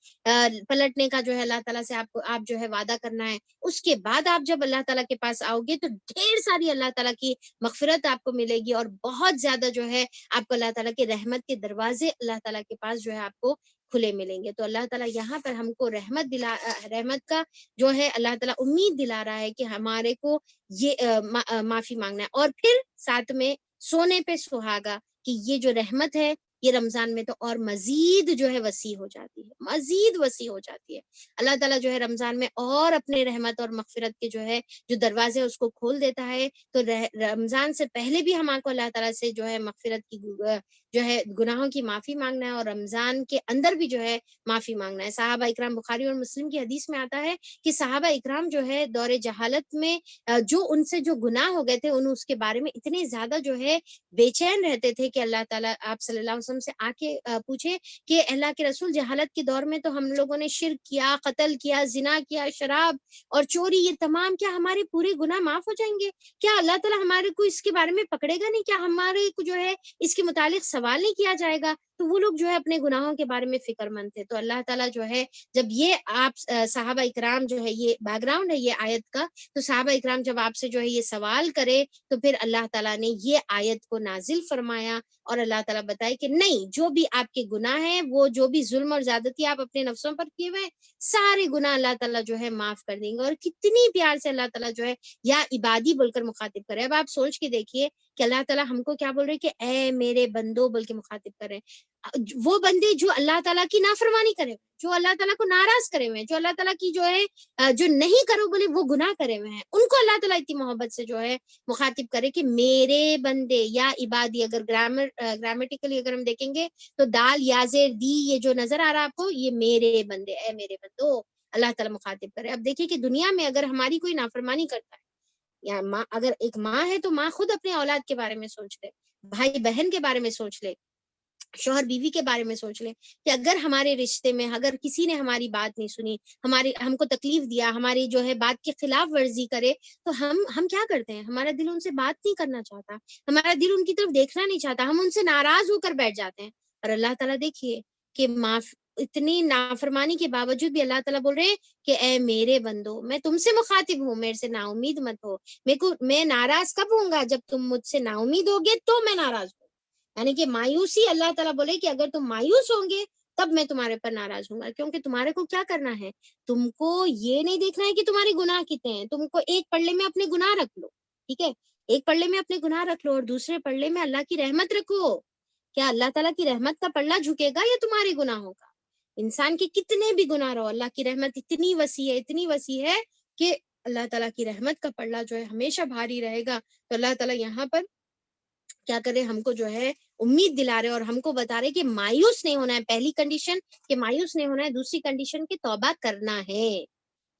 Speaker 1: پلٹنے کا جو ہے اللہ تعالیٰ سے آپ جو ہے وعدہ کرنا ہے. اس کے بعد آپ جب اللہ تعالیٰ کے پاس آؤ گے تو ڈھیر ساری اللہ تعالیٰ کی مغفرت آپ کو ملے گی، اور بہت زیادہ جو ہے آپ کو اللہ تعالیٰ کے رحمت کے دروازے اللہ تعالیٰ کے پاس جو ہے آپ کو کھلے ملیں گے. تو اللہ تعالیٰ یہاں پر ہم کو رحمت کا جو ہے اللہ تعالیٰ امید دلا رہا ہے کہ ہمارے کو یہ معافی مانگنا ہے، اور پھر ساتھ میں سونے پہ سہاگا کہ یہ جو رحمت ہے یہ رمضان میں تو اور مزید جو ہے وسیع ہو جاتی ہے، مزید وسیع ہو جاتی ہے۔ اللہ تعالیٰ جو ہے رمضان میں اور اپنے رحمت اور مغفرت کے جو ہے جو دروازے اس کو کھول دیتا ہے۔ تو رمضان سے پہلے بھی ہمارے کو اللہ تعالیٰ سے جو ہے مغفرت کی جو ہے گناہوں کی معافی مانگنا ہے، اور رمضان کے اندر بھی جو ہے معافی مانگنا ہے۔ صحابہ اکرام، بخاری اور مسلم کی حدیث میں آتا ہے کہ صحابہ اکرام جو ہے دور جہالت میں جو ان سے جو گناہ ہو گئے تھے، ان اس کے بارے میں اتنے زیادہ جو ہے بے چین رہتے تھے کہ اللہ تعالیٰ آپ صلی اللہ علیہ وسلم سے آ کے پوچھے کہ اللہ کے رسول، جہالت کے دور میں تو ہم لوگوں نے شرک کیا، قتل کیا، زنا کیا، شراب اور چوری، یہ تمام، کیا ہمارے پورے گناہ معاف ہو جائیں گے؟ کیا اللہ تعالیٰ ہمارے کو اس کے بارے میں پکڑے گا نہیں؟ کیا ہمارے کو جو ہے اس کے متعلق سوال نہیں کیا جائے گا؟ تو وہ لوگ جو ہے اپنے گناہوں کے بارے میں فکر مند تھے۔ تو اللہ تعالیٰ جو ہے جب یہ آپ صحابہ اکرام جو ہے، یہ بیک گراؤنڈ ہے یہ آیت کا، تو صحابہ اکرام جب آپ سے جو ہے یہ سوال کرے تو پھر اللہ تعالیٰ نے یہ آیت کو نازل فرمایا، اور اللہ تعالیٰ بتائے کہ نہیں، جو بھی آپ کے گناہ ہیں، وہ جو بھی ظلم اور زیادتی آپ اپنے نفسوں پر کیے ہوئے، سارے گناہ اللہ تعالیٰ جو ہے معاف کر دیں گے۔ اور کتنی پیار سے اللہ تعالیٰ جو ہے یا عبادی بول کر مخاطب کرے۔ اب آپ سوچ کے دیکھیے کہ اللہ تعالیٰ ہم کو کیا بول رہے کہ اے میرے بندو بول کے مخاطب کرے۔ وہ بندے جو اللہ تعالیٰ کی نافرمانی کرے، جو اللہ تعالیٰ کو ناراض کرے ہوئے ہیں، جو اللہ تعالیٰ کی جو ہے جو نہیں کرو بولے وہ گناہ کرے ہوئے ہیں، ان کو اللہ تعالیٰ اتنی محبت سے جو ہے مخاطب کرے کہ میرے بندے یا عبادی۔ اگر گرامیٹیکلی اگر ہم دیکھیں گے تو دال یا زیر دی، یہ جو نظر آ رہا آپ کو، یہ میرے بندے، اے میرے بندو اللہ تعالیٰ مخاطب کرے۔ اب دیکھیے کہ دنیا میں اگر ہماری کوئی نافرمانی کرتا ہے، یا ماں، اگر ایک ماں ہے تو ماں خود اپنے اولاد کے بارے میں سوچ لے، بھائی بہن کے بارے میں سوچ لے، شوہر بیوی کے بارے میں سوچ لیں کہ اگر ہمارے رشتے میں اگر کسی نے ہماری بات نہیں سنی، ہم کو تکلیف دیا، ہماری جو ہے بات کی خلاف ورزی کرے، تو ہم کیا کرتے ہیں؟ ہمارا دل ان سے بات نہیں کرنا چاہتا، ہمارا دل ان کی طرف دیکھنا نہیں چاہتا، ہم ان سے ناراض ہو کر بیٹھ جاتے ہیں۔ اور اللہ تعالیٰ دیکھیے کہ اتنی نافرمانی کے باوجود بھی اللہ تعالیٰ بول رہے ہیں کہ اے میرے بندو، میں تم سے مخاطب ہوں، میرے سے نا امید مت ہو۔ میں ناراض کب ہوں گا؟ جب تم مجھ سے نا امید ہوگے تو میں ناراض ہوں۔ یعنی کہ مایوسی، اللہ تعالیٰ بولے کہ اگر تم مایوس ہوں گے تب میں تمہارے پر ناراض ہوں گا، کیونکہ تمہارے کو کیا کرنا ہے؟ تم کو یہ نہیں دیکھنا ہے کہ تمہارے گناہ کتنے ہیں، تم کو ایک پلڑے میں اپنے گناہ رکھ لو، ٹھیک ہے؟ ایک پلڑے میں اپنے گناہ رکھ لو اور دوسرے پلڑے میں اللہ کی رحمت رکھو۔ کیا اللہ تعالیٰ کی رحمت کا پلڑا جھکے گا یا تمہارے گناہوں کا؟ انسان کے کتنے بھی گناہ رہو، اللہ کی رحمت اتنی وسیع ہے، اتنی وسیع ہے کہ اللہ تعالیٰ کی رحمت کا پلڑا جو ہے ہمیشہ بھاری رہے گا۔ تو اللہ تعالیٰ یہاں پر کیا کرے، ہم کو جو ہے امید دلا رہے اور ہم کو بتا رہے کہ مایوس نہیں ہونا ہے۔ پہلی کنڈیشن کہ مایوس نہیں ہونا ہے، دوسری کنڈیشن کہ توبہ کرنا ہے۔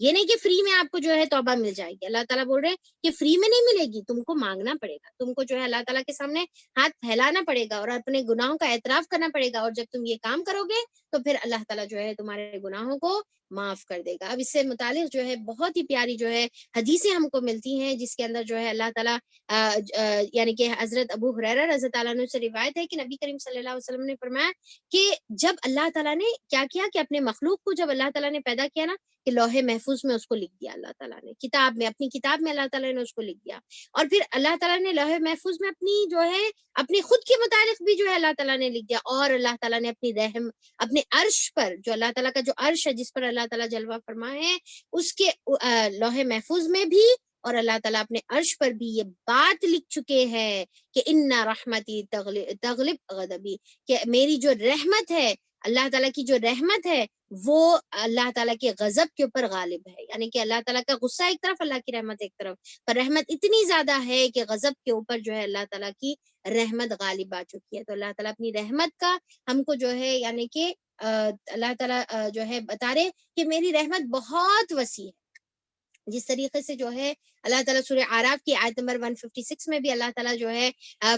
Speaker 1: یہ نہیں کہ فری میں آپ کو جو ہے توبہ مل جائے گی۔ اللہ تعالیٰ بول رہے ہیں کہ فری میں نہیں ملے گی، تم کو مانگنا پڑے گا، تم کو جو ہے اللہ تعالیٰ کے سامنے ہاتھ پھیلانا پڑے گا اور اپنے گناہوں کا اعتراف کرنا پڑے گا، اور جب تم یہ کام کرو گے تو پھر اللہ تعالیٰ جو ہے تمہارے گناہوں کو معاف کر دے گا۔ اب اس سے متعلق جو ہے بہت ہی پیاری جو ہے حدیثیں ہم کو ملتی ہیں، جس کے اندر جو ہے اللہ تعالیٰ یعنی کہ حضرت ابو ہریرہ رضی اللہ عنہ سے روایت ہے کہ نبی کریم صلی اللہ علیہ وسلم نے فرمایا کہ جب اللہ تعالیٰ نے کیا کیا کہ اپنے مخلوق کو جب اللہ تعالیٰ نے پیدا کیا نا، کہ لوح محفوظ میں اس کو لکھ دیا اللہ تعالیٰ نے، کتاب میں، اپنی کتاب میں اللہ تعالیٰ نے اس کو لکھ دیا، اور پھر اللہ تعالیٰ نے لوح محفوظ میں اپنی جو ہے اپنے خود کے متعلق بھی جو ہے اللہ تعالیٰ نے لکھ دیا، اور اللہ تعالیٰ نے اپنی رحم اپنے عرش پر، جو اللہ تعالیٰ کا جو عرش ہے جس پر اللہ تعالیٰ جلوہ فرما ہے، اس کے لوح محفوظ میں بھی اور اللہ تعالیٰ اپنے عرش پر بھی یہ بات لکھ چکے ہیں کہ ان رحمتی تغلب غضبی، کہ میری جو رحمت ہے، اللہ تعالیٰ کی جو رحمت ہے وہ اللہ تعالیٰ کے غضب کے اوپر غالب ہے۔ یعنی کہ اللہ تعالیٰ کا غصہ ایک طرف، اللہ کی رحمت ایک طرف، پر رحمت اتنی زیادہ ہے کہ غضب کے اوپر جو ہے اللہ تعالیٰ کی رحمت غالب آ چکی ہے۔ تو اللہ تعالیٰ اپنی رحمت کا ہم کو جو ہے یعنی کہ اللہ تعالیٰ جو ہے بتا رہے کہ میری رحمت بہت وسیع ہے۔ جس طریقے سے جو ہے اللہ تعالیٰ سورہ اعراف کی آیت نمبر 156 میں بھی اللہ تعالیٰ جو ہے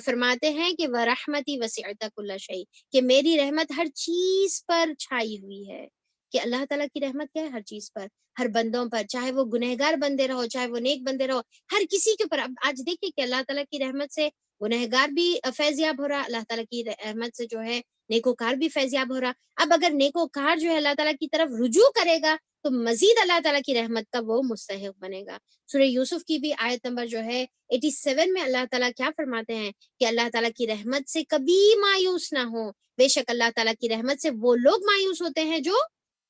Speaker 1: فرماتے ہیں کہ وَرَحْمَتِي وَسِعَتْ كُلَّ شَيْءٍ، کہ میری رحمت ہر چیز پر چھائی ہوئی ہے۔ کہ اللہ تعالیٰ کی رحمت کیا ہے؟ ہر چیز پر، ہر بندوں پر، چاہے وہ گنہگار بندے رہو، چاہے وہ نیک بندے رہو، ہر کسی کے اوپر۔ اب آج دیکھیں کہ اللہ تعالیٰ کی رحمت سے گنہگار بھی فیضیاب ہو رہا، اللہ تعالیٰ کی رحمت سے جو ہے نیکوکار بھی فیضیاب ہو رہا۔ اب اگر نیکوکار جو ہے اللہ تعالیٰ کی طرف رجوع کرے گا تو مزید اللہ تعالیٰ کی رحمت کا وہ مستحق بنے گا۔ سورہ یوسف کی بھی آیت نمبر جو ہے 87 میں اللہ تعالیٰ کیا فرماتے ہیں کہ اللہ تعالیٰ کی رحمت سے کبھی مایوس نہ ہو، بے شک اللہ تعالیٰ کی رحمت سے وہ لوگ مایوس ہوتے ہیں جو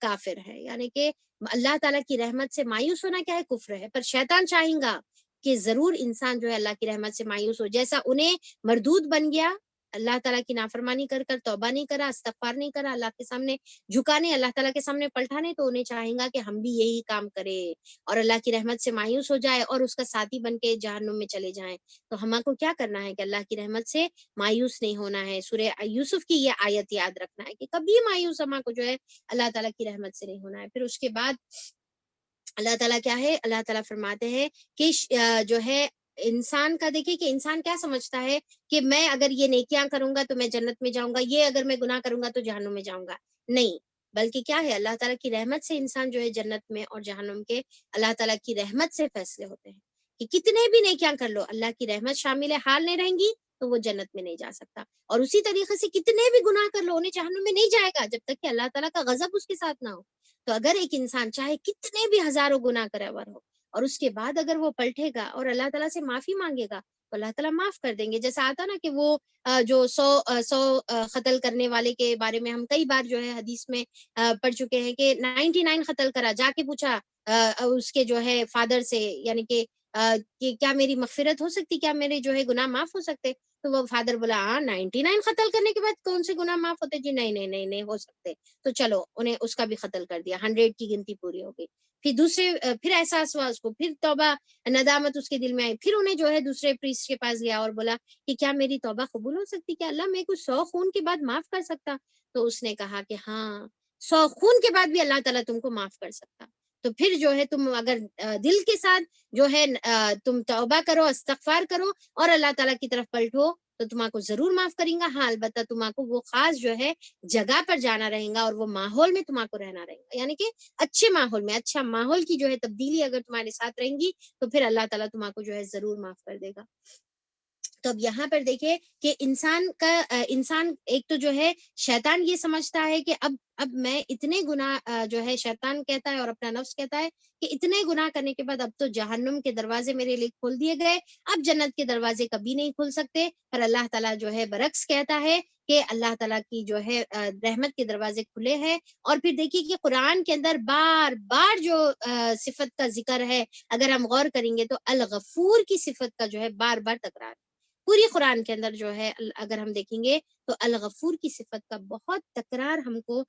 Speaker 1: کافر ہے۔ یعنی کہ اللہ تعالیٰ کی رحمت سے مایوس ہونا کیا ہے؟ کفر ہے۔ پر شیطان چاہیں گا کہ ضرور انسان جو ہے اللہ کی رحمت سے مایوس ہو. جیسا انہیں مردود بن گیا، اللہ تعالیٰ کی نافرمانی کر کر، توبہ نہیں کرا، استغفار نہیں کرا، اللہ کے سامنے جھکانے، اللہ تعالیٰ کے سامنے پلٹانے، تو انہیں چاہیں گا کہ ہم بھی یہی کام کریں اور اللہ کی رحمت سے مایوس ہو جائے اور اس کا ساتھی بن کے جہنم میں چلے جائیں. تو ہمیں کو کیا کرنا ہے کہ اللہ کی رحمت سے مایوس نہیں ہونا ہے. سورہ یوسف کی یہ آیت یاد رکھنا ہے کہ کبھی مایوس ہمیں کو جو ہے اللہ تعالیٰ کی رحمت سے نہیں ہونا ہے. پھر اس کے بعد اللہ تعالیٰ کیا ہے، اللہ تعالیٰ فرماتے ہیں کہ جو ہے انسان کا، دیکھیں کہ انسان کیا سمجھتا ہے کہ میں اگر یہ نیکیاں کروں گا تو میں جنت میں جاؤں گا، یہ اگر میں گناہ کروں گا تو جہنم میں جاؤں گا. نہیں، بلکہ کیا ہے، اللہ تعالیٰ کی رحمت سے انسان جو ہے جنت میں اور جہنم کے اللہ تعالیٰ کی رحمت سے فیصلے ہوتے ہیں. کہ کتنے بھی نیکیاں کر لو، اللہ کی رحمت شامل حال نہیں رہیں گی تو وہ جنت میں نہیں جا سکتا. اور اسی طریقے سے کتنے بھی گناہ کر لو، انہیں جہنم میں نہیں جائے گا جب تک کہ اللہ تعالیٰ کا غضب اس کے ساتھ نہ ہو. تو اگر ایک انسان چاہے کتنے بھی ہزاروں گناہ کرے ہوا ہو اور اس کے بعد اگر وہ پلٹے گا اور اللہ تعالیٰ سے معافی مانگے گا تو اللہ تعالیٰ معاف کر دیں گے. جیسا آتا نا کہ وہ جو 100 قتل کرنے والے کے بارے میں ہم کئی بار جو ہے حدیث میں پڑھ چکے ہیں کہ 99 قتل کرا، جا کے پوچھا اس کے جو ہے فادر سے، یعنی کہ کیا میری مغفرت ہو سکتی، کیا میرے جو ہے گناہ معاف ہو سکتے. تو وہ فادر بولا ہاں 99 قتل کرنے کے بعد کون سے گناہ معاف ہوتے؟ جی نہیں نہیں نہیں نہیں ہو سکتے. تو چلو انہیں اس کا بھی قتل کر دیا، 100 کی گنتی پوری ہو گئی. پھر پھر احساس ہوا اس کو، پھر توبہ ندامت اس کے دل میں آئی، پھر انہیں جو ہے دوسرے پریسٹ کے پاس گیا اور بولا کہ کیا میری توبہ قبول ہو سکتی، کیا اللہ میں کچھ 100 خون کے بعد معاف کر سکتا؟ تو اس نے کہا کہ ہاں 100 خون کے بعد بھی اللہ تعالیٰ تم کو معاف کر سکتا. تو پھر جو ہے تم اگر دل کے ساتھ جو ہے تم توبہ کرو، استغفار کرو اور اللہ تعالیٰ کی طرف پلٹو تو تمہاں کو ضرور معاف کریں گا. ہاں البتہ تمہاں کو وہ خاص جو ہے جگہ پر جانا رہے گا اور وہ ماحول میں تمہاں کو رہنا رہے گا، یعنی کہ اچھے ماحول میں، اچھا ماحول کی جو ہے تبدیلی اگر تمہارے ساتھ رہیں گی تو پھر اللہ تعالیٰ تمہاں کو جو ہے ضرور معاف کر دے گا. تو اب یہاں پر دیکھیں کہ انسان ایک تو جو ہے شیطان یہ سمجھتا ہے کہ اب میں اتنے گناہ جو ہے، شیطان کہتا ہے اور اپنا نفس کہتا ہے کہ اتنے گناہ کرنے کے بعد اب تو جہنم کے دروازے میرے لیے کھول دیے گئے، اب جنت کے دروازے کبھی نہیں کھل سکتے. پر اللہ تعالیٰ جو ہے برعکس کہتا ہے کہ اللہ تعالیٰ کی جو ہے رحمت کے دروازے کھلے ہیں. اور پھر دیکھیے کہ قرآن کے اندر بار بار جو صفت کا ذکر ہے، اگر ہم غور کریں گے تو الغفور کی صفت کا جو ہے بار بار تکرار پوری قرآن کے اندر جو ہے اگر ہم دیکھیں گے تو الغفور کی صفت کا بہت تکرار ہم کو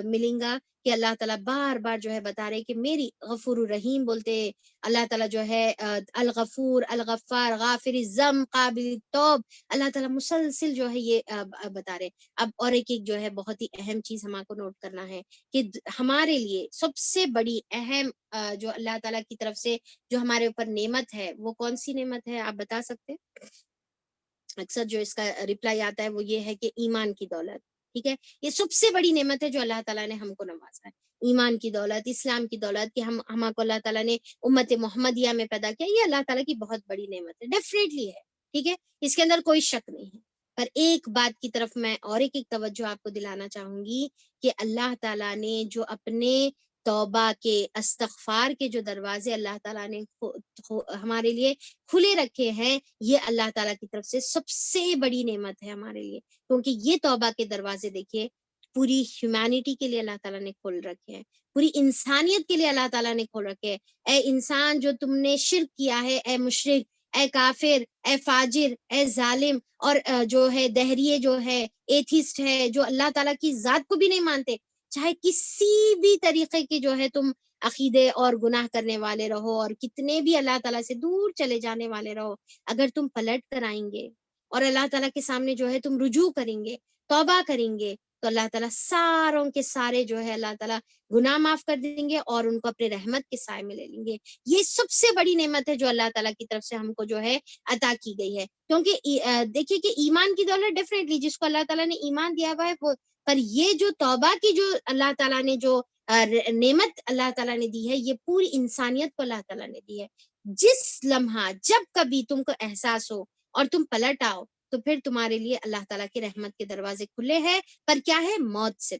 Speaker 1: ملیں گا کہ اللہ تعالیٰ بار بار جو ہے بتا رہے کہ میری غفور الرحیم بولتے اللہ تعالیٰ جو ہے الغفور، الغفار، غافر الذنب، قابل التوب، اللہ تعالیٰ مسلسل جو ہے یہ بتا رہے. اب اور ایک جو ہے بہت ہی اہم چیز ہمارے کو نوٹ کرنا ہے کہ ہمارے لیے سب سے بڑی اہم جو اللہ تعالیٰ کی طرف سے جو ہمارے اوپر نعمت ہے وہ کون سی نعمت ہے، آپ بتا سکتے؟ اکثر جو اس کا ریپلائی آتا ہے وہ یہ ہے کہ ایمان کی دولت. ٹھیک ہے، یہ سب سے بڑی نعمت ہے جو اللہ تعالیٰ نے ہم کو نوازا ہے، ایمان کی دولت، اسلام کی دولت، کہ ہم کو اللہ تعالیٰ نے امت محمدیہ میں پیدا کیا. یہ اللہ تعالیٰ کی بہت بڑی نعمت ہے، ڈیفینیٹلی ہے. ٹھیک ہے، اس کے اندر کوئی شک نہیں ہے. پر ایک بات کی طرف میں اور ایک توجہ آپ کو دلانا چاہوں گی کہ اللہ تعالیٰ نے جو اپنے توبہ کے، استغفار کے جو دروازے اللہ تعالیٰ نے ہمارے لیے کھلے رکھے ہیں، یہ اللہ تعالیٰ کی طرف سے سب سے بڑی نعمت ہے ہمارے لیے. کیونکہ یہ توبہ کے دروازے دیکھیے پوری ہیومینٹی کے لیے اللہ تعالیٰ نے کھول رکھے ہیں، پوری انسانیت کے لیے اللہ تعالیٰ نے کھول رکھے ہیں. اے انسان جو تم نے شرک کیا ہے، اے مشرک، اے کافر، اے فاجر، اے ظالم، اور جو ہے دہریے، جو ہے ایتھسٹ ہے، جو اللہ تعالیٰ کی ذات کو بھی نہیں مانتے، چاہے کسی بھی طریقے کی جو ہے تم عقیدے اور گناہ کرنے والے رہو اور کتنے بھی اللہ تعالیٰ سے دور چلے جانے والے رہو، اگر تم پلٹ کر آئیں گے اور اللہ تعالیٰ کے سامنے جو ہے تم رجوع کریں گے، توبہ کریں گے، تو اللہ تعالیٰ ساروں کے سارے جو ہے اللہ تعالیٰ گناہ معاف کر دیں گے اور ان کو اپنے رحمت کے سائے میں لے لیں گے. یہ سب سے بڑی نعمت ہے جو اللہ تعالیٰ کی طرف سے ہم کو جو ہے عطا کی گئی ہے. کیونکہ دیکھیے کہ ایمان کی دولت ڈیفینیٹلی جس کو اللہ تعالیٰ نے ایمان دیا ہوا ہے وہ، پر یہ جو توبہ کی جو اللہ تعالیٰ نے جو نعمت اللہ تعالیٰ نے دی ہے، یہ پوری انسانیت کو اللہ تعالیٰ نے دی ہے. جس لمحہ جب کبھی تم کو احساس ہو اور تم پلٹ آؤ تو پھر تمہارے لیے اللہ تعالیٰ کی رحمت کے دروازے کھلے ہیں. پر کیا ہے، موت سے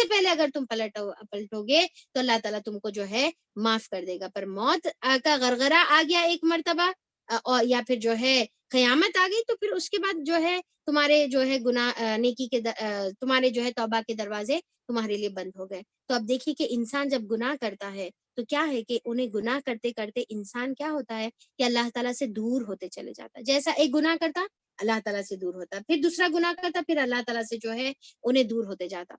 Speaker 1: پہلے اگر تم پلٹو گے تو اللہ تعالیٰ تم کو جو ہے معاف کر دے گا. پر موت کا غرغرہ آ گیا ایک مرتبہ اور یا پھر جو ہے قیامت آ گئی تو پھر اس کے بعد جو ہے تمہارے جو ہے گناہ نیکی کے تمہارے جو ہے توبہ کے دروازے تمہارے لیے بند ہو گئے. تو اب دیکھیے کہ انسان جب گناہ کرتا ہے تو کیا ہے کہ انہیں گناہ کرتے کرتے انسان کیا ہوتا ہے کہ اللہ تعالیٰ سے دور ہوتے چلے جاتا ہے. جیسا ایک گناہ کرتا اللہ تعالیٰ سے دور ہوتا, پھر دوسرا گناہ کرتا, پھر اللہ تعالیٰ سے جو ہے انہیں دور ہوتے جاتا.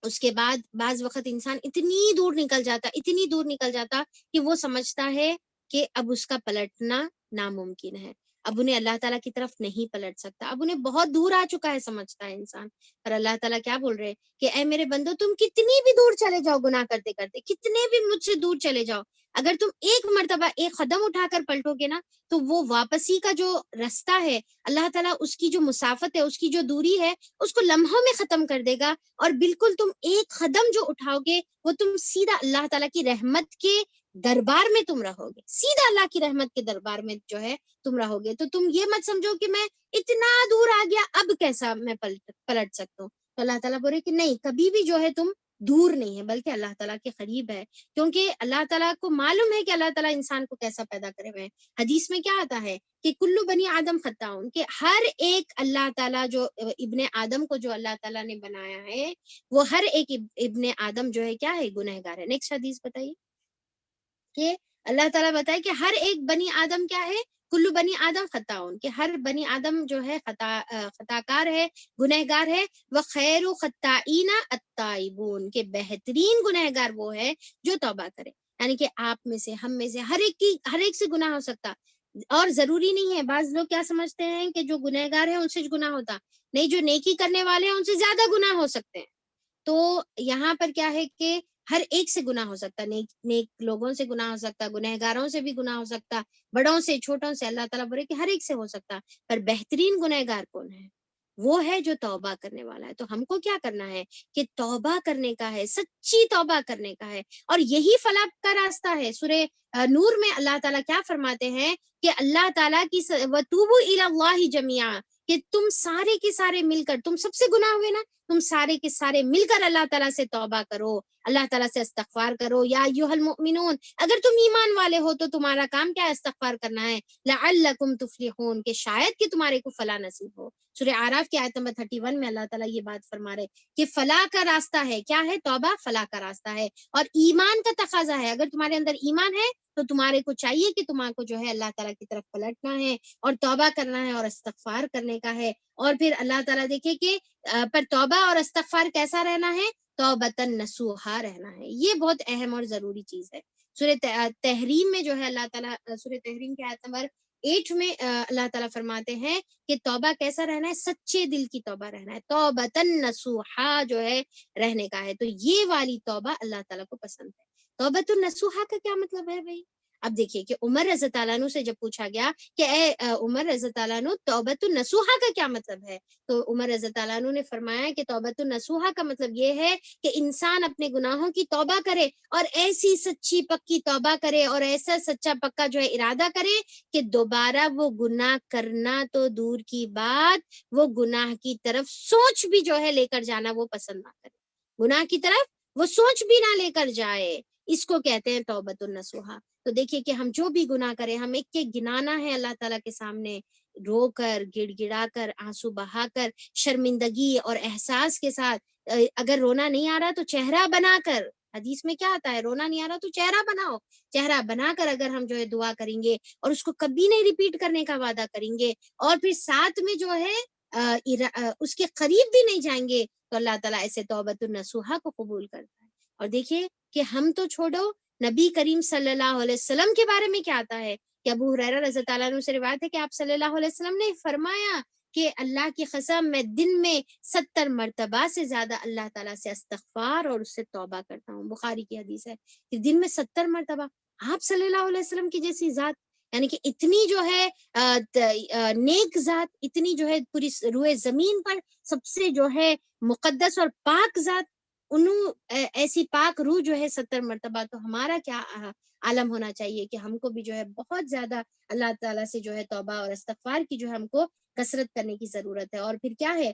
Speaker 1: اس کے بعد بعض وقت انسان اتنی دور نکل جاتا کہ وہ سمجھتا ہے کہ اب اس کا پلٹنا ناممکن ہے, اب انہیں اللہ تعالیٰ کی طرف نہیں پلٹ سکتا, اب انہیں بہت دور آ چکا ہے سمجھتا ہے انسان. پر اللہ تعالیٰ کیا بول رہے کہ اے میرے بندو, تم کتنی بھی دور چلے جاؤ گناہ کرتے کرتے, کتنے بھی مجھ سے دور چلے جاؤ, اگر تم ایک مرتبہ ایک قدم اٹھا کر پلٹو گے نا, تو وہ واپسی کا جو رستہ ہے اللہ تعالیٰ اس کی جو مسافت ہے, اس کی جو دوری ہے, اس کو لمحوں میں ختم کر دے گا. اور بالکل تم ایک قدم جو اٹھاؤ گے وہ تم سیدھا اللہ تعالیٰ کی رحمت کے دربار میں تم رہو گے, سیدھا اللہ کی رحمت کے دربار میں جو ہے تم رہو گے. تو تم یہ مت سمجھو کہ میں اتنا دور آ گیا اب کیسا میں پلٹ سکتا ہوں. تو اللہ تعالیٰ بولے کہ نہیں, کبھی بھی جو ہے تم دور نہیں ہے, بلکہ اللہ تعالیٰ کے قریب ہے, کیونکہ اللہ تعالیٰ کو معلوم ہے کہ اللہ تعالیٰ انسان کو کیسا پیدا کرے ہوئے. حدیث میں کیا آتا ہے کہ کلو بنی آدم خطاؤن, کہ ہر ایک اللہ تعالیٰ جو ابن آدم کو جو اللہ تعالیٰ نے بنایا ہے, وہ ہر ایک ابن آدم جو ہے کیا ہے, گنہگار ہے. نیکسٹ حدیث بتائیے کہ اللہ تعالیٰ بتائے کہ ہر ایک بنی آدم کیا ہے, کلو بنی آدم خطاؤن, کہ ہر بنی آدم جو ہے خطا کار ہے, گنہگار ہے. وخیر خطائین التائبون, کہ بہترین گنہگار وہ ہے جو توبہ کرے. یعنی کہ آپ میں سے, ہم میں سے, ہر ایک سے گناہ ہو سکتا, اور ضروری نہیں ہے. بعض لوگ کیا سمجھتے ہیں کہ جو گنہگار ہیں ان سے گناہ ہوتا نہیں, جو نیکی کرنے والے ہیں ان سے زیادہ گناہ ہو سکتے ہیں. تو یہاں پر کیا ہے کہ ہر ایک سے گناہ ہو سکتا, نیک لوگوں سے گناہ ہو سکتا, گنہگاروں سے بھی گناہ ہو سکتا, بڑوں سے چھوٹوں سے. اللہ تعالیٰ بولے کہ ہر ایک سے ہو سکتا, پر بہترین گنہگار کون ہے, وہ ہے جو توبہ کرنے والا ہے. تو ہم کو کیا کرنا ہے کہ توبہ کرنے کا ہے, سچی توبہ کرنے کا ہے, اور یہی فلاح کا راستہ ہے. سورہ نور میں اللہ تعالیٰ کیا فرماتے ہیں کہ اللہ تعالیٰ کی وَتُوبُوا إِلَى اللَّهِ جَمِيعًا, کہ تم سارے کے سارے مل کر, تم سب سے گناہ ہوئے نا, تم سارے کے سارے مل کر اللہ تعالیٰ سے توبہ کرو, اللہ تعالیٰ سے استغفار کرو. یا ایھا المؤمنون, اگر تم ایمان والے ہو تو تمہارا کام کیا ہے, استغفار کرنا ہے. لعلکم تفلحون, کہ شاید کہ تمہارے کو فلاح نصیب ہو. سورہ اعراف کی آیت نمبر 31 میں اللہ تعالیٰ یہ بات فرما رہے کہ فلاح کا راستہ ہے, کیا ہے, توبہ فلاح کا راستہ ہے, اور ایمان کا تقاضا ہے. اگر تمہارے اندر ایمان ہے تو تمہارے کو چاہیے کہ تمہارے کو جو ہے اللہ تعالیٰ کی طرف پلٹنا ہے, اور توبہ کرنا ہے, اور استغفار کرنے کا ہے. اور پھر اللہ تعالیٰ دیکھے کہ پر توبہ اور استغفار کیسا رہنا ہے, توبۃ نصوحا رہنا ہے. یہ بہت اہم اور ضروری چیز ہے. سورہ تحریم میں جو ہے اللہ تعالیٰ, سورہ تحریم کی آیت نمبر 8 میں اللہ تعالیٰ فرماتے ہیں کہ توبہ کیسا رہنا ہے, سچے دل کی توبہ رہنا ہے, توبۃ نصوحا جو ہے رہنے کا ہے. تو یہ والی توبہ اللہ تعالیٰ کو پسند ہے. توبۃ النصوحا کا کیا مطلب ہے بھائی؟ اب دیکھیے کہ عمر رضی اللہ عنہ سے جب پوچھا گیا کہ اے عمر رضی اللہ عنہ, توبۃ النصوحا کا کیا مطلب ہے, تو عمر رضی اللہ عنہ نے فرمایا کہ توبۃ النصوحا کا مطلب یہ ہے کہ انسان اپنے گناہوں کی توبہ کرے, اور ایسی سچی پکی توبہ کرے, اور ایسا سچا پکا جو ہے ارادہ کرے کہ دوبارہ وہ گناہ کرنا تو دور کی بات, وہ گناہ کی طرف سوچ بھی جو ہے لے کر جانا وہ پسند نہ کرے, گناہ کی طرف وہ سوچ بھی نہ لے کر جائے. اس کو کہتے ہیں توبۃ النصوحا. تو دیکھیے کہ ہم جو بھی گناہ کریں, ہم ایک ایک گنانا ہے اللہ تعالیٰ کے سامنے, رو کر, گڑ گڑا کر, آنسو بہا کر, شرمندگی اور احساس کے ساتھ. اگر رونا نہیں آ رہا تو چہرہ بنا کر, حدیث میں کیا آتا ہے, رونا نہیں آ رہا تو چہرہ بناؤ, چہرہ بنا کر اگر ہم جو ہے دعا کریں گے, اور اس کو کبھی نہیں ریپیٹ کرنے کا وعدہ کریں گے, اور پھر ساتھ میں جو ہے اس کے قریب بھی نہیں جائیں گے, تو اللہ تعالیٰ ایسے توبۃ النصوحا کو قبول کرتا ہے. اور دیکھیے کہ ہم تو چھوڑو, نبی کریم صلی اللہ علیہ وسلم کے بارے میں کیا آتا ہے کہ ابو ہریرہ رضی اللہ عنہ سے روایت ہے کہ آپ صلی اللہ علیہ وسلم نے فرمایا کہ اللہ کی قسم, میں دن میں 70 مرتبہ سے زیادہ اللہ تعالیٰ سے استغفار اور اس سے توبہ کرتا ہوں. بخاری کی حدیث ہے کہ دن میں 70 مرتبہ. آپ صلی اللہ علیہ وسلم کی جیسی ذات, یعنی کہ اتنی جو ہے نیک ذات, اتنی جو ہے پوری روئے زمین پر سب سے جو ہے مقدس اور پاک ذات, انہوں ایسی پاک روح جو ہے 70 مرتبہ, تو ہمارا کیا عالم ہونا چاہیے کہ ہم کو بھی جو ہے بہت زیادہ اللہ تعالیٰ سے جو ہے توبہ اور استغفار کی جو ہے ہم کو کثرت کرنے کی ضرورت ہے. اور پھر کیا ہے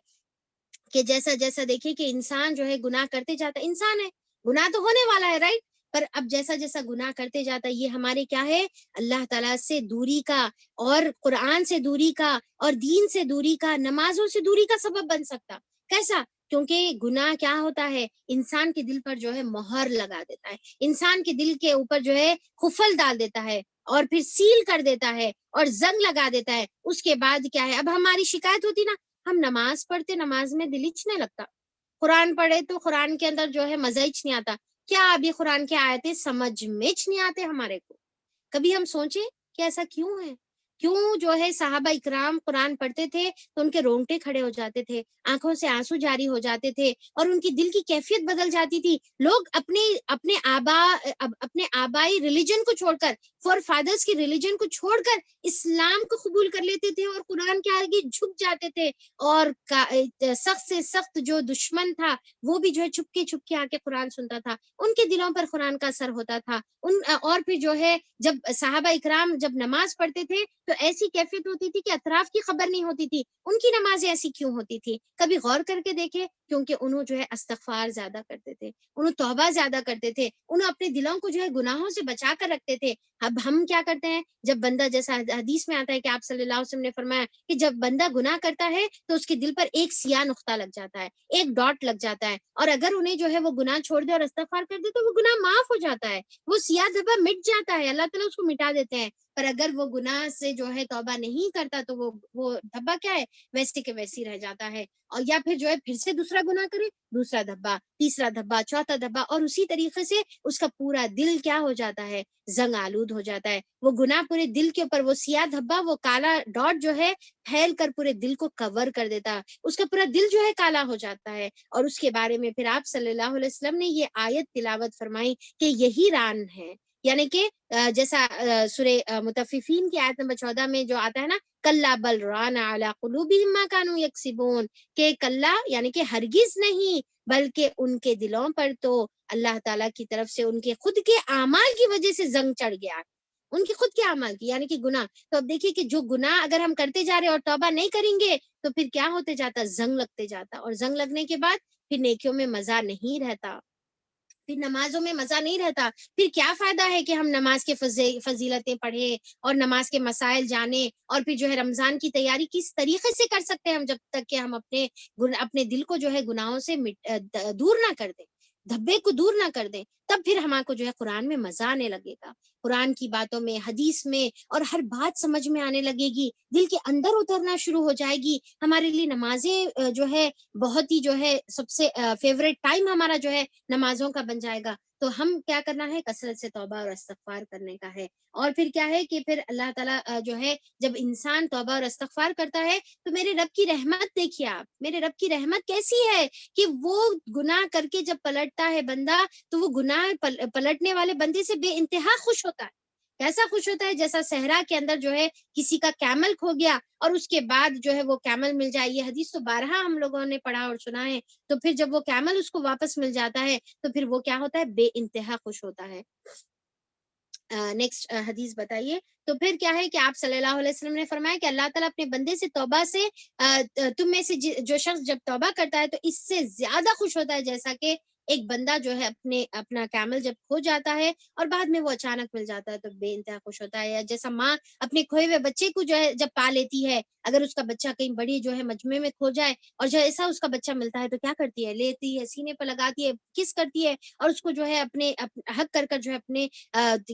Speaker 1: کہ جیسا جیسا دیکھیں کہ انسان جو ہے گناہ کرتے جاتا, انسان ہے, گناہ تو ہونے والا ہے, رائٹ, پر اب جیسا جیسا گناہ کرتے جاتا, یہ ہمارے کیا ہے, اللہ تعالیٰ سے دوری کا, اور قرآن سے دوری کا, اور دین سے دوری کا, نمازوں سے دوری کا سبب بن سکتا. کیسا کیونکہ گناہ کیا ہوتا ہے، انسان کے دل پر جو ہے مہر لگا دیتا ہے، انسان کے دل کے اوپر جو ہے خفل ڈال دیتا ہے اور پھر سیل کر دیتا ہے اور زنگ لگا دیتا ہے. اس کے بعد کیا ہے، اب ہماری شکایت ہوتی نا، ہم نماز پڑھتے، نماز میں دل ہچ نہیں لگتا، قرآن پڑھے تو قرآن کے اندر جو ہے مزہ ہچ نہیں آتا. کیا ابھی قرآن کی آیتیں سمجھ میں نہیں آتے ہمارے کو؟ کبھی ہم سوچیں کہ ایسا کیوں ہے؟ کیوں جو ہے صحابہ اکرام قرآن پڑھتے تھے تو ان کے رونگٹے کھڑے ہو جاتے تھے، آنکھوں سے آنسو جاری ہو جاتے تھے اور ان کی دل کی کیفیت بدل جاتی تھی. لوگ اپنے آبائی ریلیجن کو چھوڑ کر، فور فادرز کی ریلیجن کو چھوڑ کر اسلام کو قبول کر لیتے تھے اور قرآن کے آگے جھک جاتے تھے. اور سخت سے سخت جو دشمن تھا وہ بھی جو ہے چھپ کے آ کے قرآن سنتا تھا، ان کے دلوں پر قرآن کا اثر ہوتا تھا. اور پھر جو ہے جب صحابہ اکرام جب نماز پڑھتے تھے تو ایسی کیفیت ہوتی تھی کہ اطراف کی خبر نہیں ہوتی تھی ان کی نمازیں ایسی کیوں ہوتی تھی. کبھی غور کر کے دیکھے، کیونکہ انہوں جو ہے استغفار زیادہ کرتے تھے، انہوں توبہ زیادہ کرتے تھے، انہوں اپنے دلوں کو جو ہے گناہوں سے بچا کر رکھتے تھے. اب ہم کیا کرتے ہیں، جب بندہ، جیسا حدیث میں آتا ہے کہ آپ صلی اللہ علیہ وسلم نے فرمایا کہ جب بندہ گناہ کرتا ہے تو اس کے دل پر ایک سیاہ نقطہ لگ جاتا ہے، ایک ڈاٹ لگ جاتا ہے، اور اگر انہیں جو ہے وہ گناہ چھوڑ دے اور استغفار کر دے تو وہ گناہ معاف ہو جاتا ہے، وہ سیاہ دھبا مٹ جاتا ہے، اللہ تعالیٰ اس کو مٹا دیتے ہیں. پر اگر وہ گناہ سے جو ہے توبہ نہیں کرتا تو وہ دھبا کیا ہے، ویسے کے ویسی رہ جاتا ہے. اور یا پھر جو ہے پھر سے دوسرا گناہ کرے، دوسرا دھبا، تیسرا دھبا، چوتھا دھبا، اور اسی طریقے سے اس کا پورا دل کیا ہو جاتا ہے، زنگ آلود ہو جاتا ہے. وہ گناہ پورے دل کے اوپر، وہ سیاہ دھبا، وہ کالا ڈاٹ جو ہے پھیل کر پورے دل کو کور کر دیتا ہے، اس کا پورا دل جو ہے کالا ہو جاتا ہے. اور اس کے بارے میں پھر آپ صلی اللہ علیہ وسلم نے یہ آیت تلاوت فرمائی کہ یہی ران ہے. یعنی کہ جیسا سورہ مطففین کی آیت نمبر 14 میں جو آتا ہے نا، کلا بل ران علی قلوبہم ما کانوا یکسبون، کہ کلا یعنی کہ ہرگز نہیں، بلکہ ان کے دلوں پر تو اللہ تعالیٰ کی طرف سے ان کے خود کے اعمال کی وجہ سے زنگ چڑھ گیا، ان کے خود کے اعمال کی، یعنی کہ گناہ. تو اب دیکھیے کہ جو گناہ اگر ہم کرتے جا رہے اور توبہ نہیں کریں گے تو پھر کیا ہوتے جاتا، زنگ لگتے جاتا، اور زنگ لگنے کے بعد پھر نیکیوں میں مزہ نہیں رہتا، پھر نمازوں میں مزہ نہیں رہتا. پھر کیا فائدہ ہے کہ ہم نماز کے فضیلتیں پڑھیں اور نماز کے مسائل جانیں، اور پھر جو ہے رمضان کی تیاری کس طریقے سے کر سکتے ہیں ہم، جب تک کہ ہم اپنے دل کو جو ہے گناہوں سے دور نہ کر دیں، دھبے کو دور نہ کر دیں. تب پھر ہمارے کو جو ہے قرآن میں مزہ آنے لگے گا، قرآن کی باتوں میں، حدیث میں، اور ہر بات سمجھ میں آنے لگے گی، دل کے اندر اترنا شروع ہو جائے گی. ہمارے لیے نمازیں جو ہے بہت ہی جو ہے سب سے فیوریٹ ٹائم ہمارا جو ہے نمازوں کا بن جائے گا. تو ہم کیا کرنا ہے، کثرت سے توبہ اور استغفار کرنے کا ہے. اور پھر کیا ہے کہ پھر اللہ تعالیٰ جو ہے جب انسان توبہ اور استغفار کرتا ہے تو میرے رب کی رحمت دیکھیے آپ، میرے رب کی رحمت کیسی ہے کہ وہ گناہ کر کے جب پلٹتا ہے بندہ تو وہ گناہ پلٹنے والے بندے سے بے انتہا خوش ہوتا ہے. کیسا خوش ہوتا ہے، جیسا صحرا کے اندر جو ہے کسی کا کیمل کھو گیا اور اس کے بعد جو ہے وہ کیمل مل جائے. یہ حدیث تو بارہا ہم لوگوں نے پڑھا اور سنا ہے. تو پھر جب وہ کیمل اس کو واپس مل جاتا ہے تو پھر وہ کیا ہوتا ہے، بے انتہا خوش ہوتا ہے. نیکسٹ حدیث بتائیے. تو پھر کیا ہے کہ آپ صلی اللہ علیہ وسلم نے فرمایا کہ اللہ تعالیٰ اپنے بندے سے توبہ سے تم میں سے جو شخص جب توبہ کرتا ہے تو اس سے زیادہ خوش ہوتا ہے جیسا کہ ایک بندہ جو ہے اپنا کیمل جب کھو جاتا ہے اور بعد میں وہ اچانک مل جاتا ہے تو بے انتہا خوش ہوتا ہے. یا جیسا ماں اپنے کھوئے ہوئے بچے کو جو ہے جب پا لیتی ہے، اگر اس کا بچہ کہیں بڑی جو ہے مجمع میں کھو جائے اور جیسا اس کا بچہ ملتا ہے تو کیا کرتی ہے، لیتی ہے، سینے پر لگاتی ہے، کس کرتی ہے، اور اس کو جو ہے اپنے حق کر جو ہے اپنے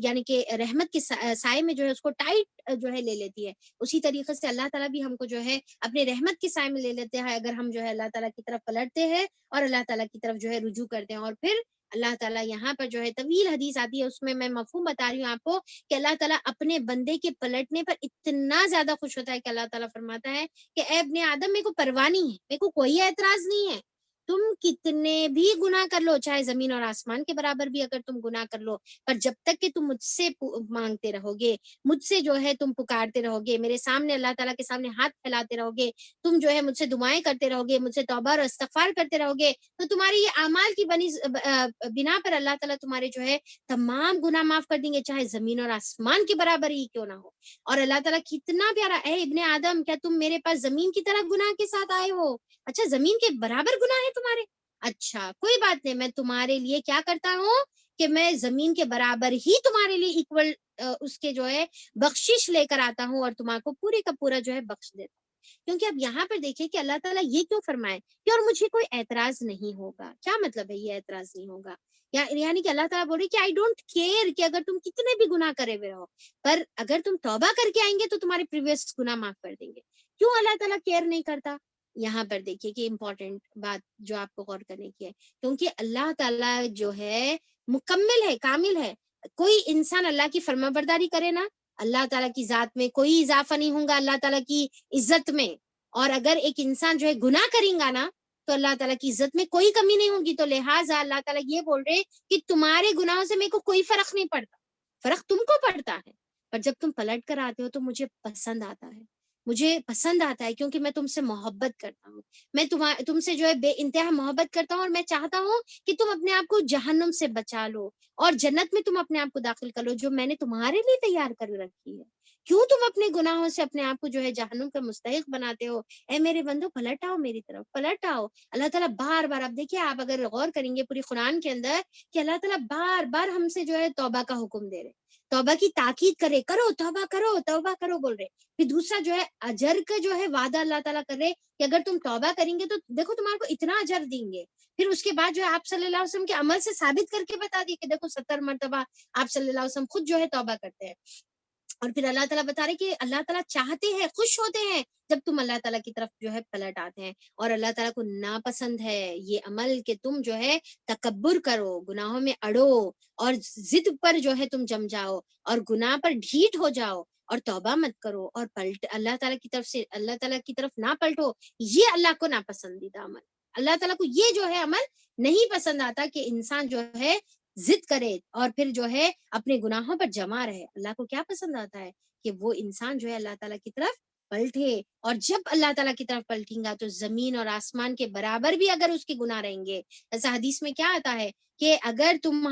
Speaker 1: یعنی کہ رحمت کے سائے میں جو ہے اس کو ٹائٹ جو ہے لے لیتی ہے. اسی طریقے سے اللہ تعالیٰ بھی ہم کو جو ہے اپنے رحمت کے سائے میں لے لیتے ہیں اگر ہم جو ہے اللہ تعالیٰ کی طرف پلٹتے ہیں اور اللہ تعالیٰ کی طرف جو ہے رجوع کرتے ہیں. اور پھر اللہ تعالیٰ یہاں پر جو ہے طویل حدیث آتی ہے، اس میں مفہوم بتا رہی ہوں آپ کو کہ اللہ تعالیٰ اپنے بندے کے پلٹنے پر اتنا زیادہ خوش ہوتا ہے کہ اللہ تعالیٰ فرماتا ہے کہ اے ابن آدم، میرے کو پرواہ نہیں ہے، میرے کو کوئی اعتراض نہیں ہے، تم کتنے بھی گناہ کر لو، چاہے زمین اور آسمان کے برابر بھی اگر تم گناہ کر لو، پر جب تک کہ تم مجھ سے مانگتے رہو گے، مجھ سے جو ہے تم پکارتے رہو گے، میرے سامنے اللہ تعالیٰ کے سامنے ہاتھ پھیلاتے رہو گے، تم جو ہے مجھ سے دعائیں کرتے رہو گے، مجھ سے توبہ اور استغفار کرتے رہو گے، تو تمہارے یہ اعمال کی بنا پر اللہ تعالیٰ تمہارے جو ہے تمام گناہ معاف کر دیں گے، چاہے زمین اور آسمان کے برابر ہی کیوں نہ ہو. اور اللہ تعالیٰ کتنا پیارا، اے ابن آدم، کیا تم میرے پاس زمین کی طرح گناہ کے ساتھ آئے ہو؟ اچھا، زمین کے برابر گناہ ہے تمہارے؟ اچھا کوئی بات نہیں، میں تمہارے لیے کیا کرتا ہوں کہ میں زمین کے برابر ہی تمہارے لیے ایکول اس کے جو ہے بخشش لے کر آتا ہوں اور تمہارے کو پورے کا پورا جو ہے بخش دیتا ہوں. کیونکہ اب یہاں پر دیکھیں کہ اللہ تعالیٰ یہ کیوں فرمائے کہ اور مجھے کوئی اعتراض نہیں ہوگا. کیا مطلب ہے یہ اعتراض نہیں ہوگا؟ یعنی کہ اللہ تعالیٰ بول رہے کہ آئی ڈونٹ کیئر کہ اگر تم کتنے بھی گناہ کرے ہوئے ہو، پر اگر تم توبہ کر کے آئیں گے تو تمہارے پریویس گناہ معاف کر دیں گے. کیوں اللہ تعالیٰ کیئر نہیں کرتا؟ یہاں پر دیکھیے کہ امپورٹنٹ بات جو آپ کو غور کرنے کی ہے، کیونکہ اللہ تعالیٰ جو ہے مکمل ہے، کامل ہے. کوئی انسان اللہ کی فرما برداری کرے نا، اللہ تعالیٰ کی ذات میں کوئی اضافہ نہیں ہوگا، اللہ تعالیٰ کی عزت میں. اور اگر ایک انسان جو ہے گناہ کریں گا نا تو اللہ تعالیٰ کی عزت میں کوئی کمی نہیں ہوگی. تو لہٰذا اللہ تعالیٰ یہ بول رہے کہ تمہارے گناہوں سے میرے کو کوئی فرق نہیں پڑتا، فرق تم کو پڑتا ہے. پر جب تم پلٹ کر آتے ہو تو مجھے پسند آتا ہے، مجھے پسند آتا ہے، کیونکہ میں تم سے محبت کرتا ہوں. میں تم سے جو ہے بے انتہا محبت کرتا ہوں، اور میں چاہتا ہوں کہ تم اپنے آپ کو جہنم سے بچا لو اور جنت میں تم اپنے آپ کو داخل کر لو جو میں نے تمہارے لیے تیار کر رکھی ہے. کیوں تم اپنے گناہوں سے اپنے آپ کو جو ہے جہنم کا مستحق بناتے ہو؟ اے میرے بندو پلٹ آؤ، میری طرف پلٹ آؤ. اللہ تعالیٰ بار بار، اب دیکھیے آپ اگر غور کریں گے پوری قرآن کے اندر کہ اللہ تعالیٰ بار بار ہم سے جو ہے توبہ کا حکم دے رہے، توبہ کی تاکید کرے، کرو توبہ کرو توبہ کرو بول رہے. پھر دوسرا جو ہے اجر کا جو ہے وعدہ اللہ تعالیٰ کر رہے کہ اگر تم توبہ کریں گے تو دیکھو تمہارے کو اتنا اجر دیں گے. پھر اس کے بعد جو ہے آپ صلی اللہ علیہ وسلم کے عمل سے ثابت کر کے بتا دیے کہ دیکھو 70 مرتبہ آپ صلی اللہ علیہ وسلم خود جو ہے توبہ کرتے ہیں. اور پھر اللہ تعالیٰ بتا رہے کہ اللہ تعالیٰ چاہتے ہیں، خوش ہوتے ہیں جب تم اللہ تعالیٰ کی طرف جو ہے پلٹ آتے ہیں. اور اللہ تعالیٰ کو ناپسند ہے یہ عمل کہ تم جو ہے تکبر کرو، گناہوں میں اڑو اور ضد پر جو ہے تم جم جاؤ اور گناہ پر ڈھیٹ ہو جاؤ اور توبہ مت کرو اور پلٹ اللہ تعالیٰ کی طرف سے اللہ تعالیٰ کی طرف نہ پلٹو. یہ اللہ کو ناپسندیدہ عمل، اللہ تعالیٰ کو یہ جو ہے عمل نہیں پسند آتا کہ انسان جو ہے ضد کرے اور پھر جو ہے اپنے گناہوں پر جمع رہے. اللہ کو کیا پسند آتا ہے کہ وہ انسان جو ہے اللہ تعالیٰ کی طرف پلٹے. اور جب اللہ تعالیٰ کی طرف پلٹیں گا تو زمین اور آسمان کے برابر بھی اگر اس کے گناہ رہیں گے. ایسا حدیث میں کیا آتا ہے کہ اگر تم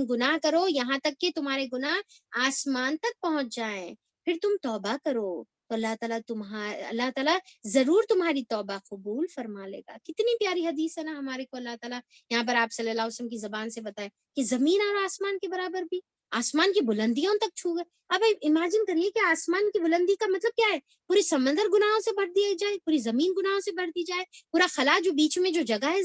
Speaker 1: گناہ کرو یہاں تک کہ تمہارے گناہ آسمان تک پہنچ جائیں، پھر تم توبہ کرو تو اللہ تعالیٰ ضرور تمہاری توبہ قبول فرما لے گا. کتنی پیاری حدیث ہے نا ہمارے کو اللہ تعالیٰ یہاں پر آپ صلی اللہ علیہ وسلم کی زبان سے بتائے کہ زمین اور آسمان کے برابر بھی، آسمان کی بلندیوں تک چھو گئے. اب امیجن کریے کہ آسمان کی بلندی کا مطلب کیا ہے؟ پوری سمندر گناہوں سے بھر دیا جائے، پوری زمین گناہوں سے بھر دی جائے، پورا خلا جو بیچ میں جو جگہ ہے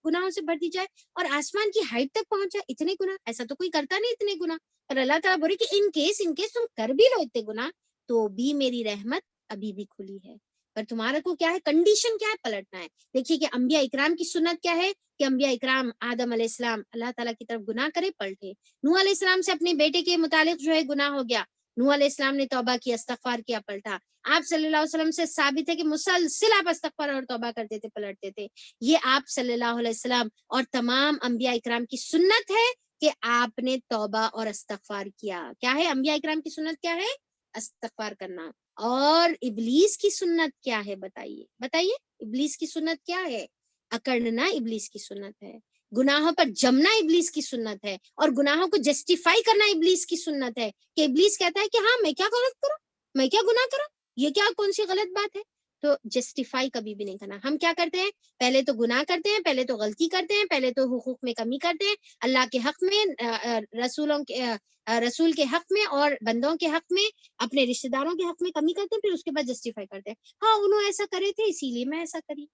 Speaker 1: گناہوں سے بھر دی جائے اور آسمان کی ہائٹ تک پہنچ جائے. اتنے گناہ ایسا تو کوئی کرتا نہیں اتنے گناہ. اور اللہ تعالیٰ بولے کہ ان کیس تم کر بھی لو اتنے گناہ تو بھی میری رحمت ابھی بھی کھلی ہے. پر تمہارا کو کیا ہے، کنڈیشن کیا ہے؟ پلٹنا ہے. دیکھیے کہ انبیاء اکرام کی سنت کیا ہے کہ انبیاء اکرام آدم علیہ السلام اللہ تعالیٰ کی طرف گناہ کرے پلٹے. نوح علیہ السلام سے اپنے بیٹے کے متعلق جو ہے گناہ ہو گیا، نوح علیہ السلام نے توبہ کی، استغفار کیا، پلٹا. آپ صلی اللہ علیہ وسلم سے ثابت ہے کہ مسلسل آپ استغفار اور توبہ کرتے تھے، پلٹتے تھے. یہ آپ صلی اللہ علیہ وسلم اور تمام انبیاء اکرام کی سنت ہے کہ آپ نے توبہ اور استغفار کیا. کیا ہے انبیاء اکرام کی سنت؟ کیا ہے؟ استغفار کرنا. اور ابلیس کی سنت کیا ہے؟ بتائیے ابلیس کی سنت کیا ہے؟ اکڑنا ابلیس کی سنت ہے، گناہوں پر جمنا ابلیس کی سنت ہے اور گناہوں کو جسٹیفائی کرنا ابلیس کی سنت ہے. کہ ابلیس کہتا ہے کہ ہاں میں کیا غلط کروں، میں کیا گناہ کروں، یہ کیا کون سی غلط بات ہے. تو جسٹیفائی کبھی بھی نہیں کرنا. ہم کیا کرتے ہیں؟ پہلے تو گناہ کرتے ہیں، پہلے تو غلطی کرتے ہیں، پہلے تو حقوق میں کمی کرتے ہیں، اللہ کے حق میں، رسول کے حق میں اور بندوں کے حق میں، اپنے رشتہ داروں کے حق میں کمی کرتے ہیں، پھر اس کے بعد جسٹیفائی کرتے ہیں. ہاں انہوں ایسا کرے تھے اسی لیے میں ایسا کری،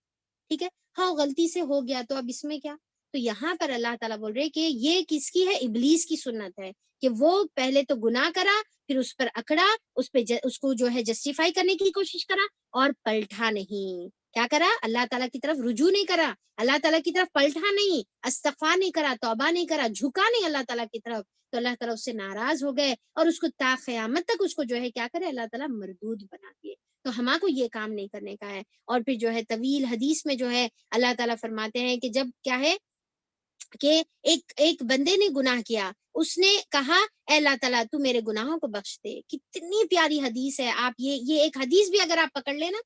Speaker 1: ٹھیک ہے، ہاں غلطی سے ہو گیا تو اب اس میں کیا. تو یہاں پر اللہ تعالیٰ بول رہے کہ یہ کس کی ہے؟ ابلیس کی سنت ہے کہ وہ پہلے تو گناہ کرا، پھر اس پر اکڑا، اس کو جو ہے جسٹیفائی کرنے کی کوشش کرا اور پلٹا نہیں. کیا کرا؟ اللہ تعالیٰ کی طرف رجوع نہیں کرا، اللہ تعالیٰ کی طرف پلٹا نہیں، استغفار نہیں کرا، توبہ نہیں کرا، جھکا نہیں اللہ تعالیٰ کی طرف. تو اللہ تعالیٰ اس سے ناراض ہو گئے اور اس کو تا قیامت تک اس کو جو ہے کیا کرے؟ اللہ تعالیٰ مردود بنا دیے. تو ہما کو یہ کام نہیں کرنے کا ہے. اور پھر جو ہے طویل حدیث میں جو ہے اللہ تعالیٰ فرماتے ہیں کہ جب کیا ہے کہ ایک بندے نے گناہ کیا، اس نے کہا اے اللہ تعالیٰ تو میرے گناہوں کو بخش دے. کتنی پیاری حدیث ہے. آپ یہ ایک حدیث بھی اگر آپ پکڑ لینا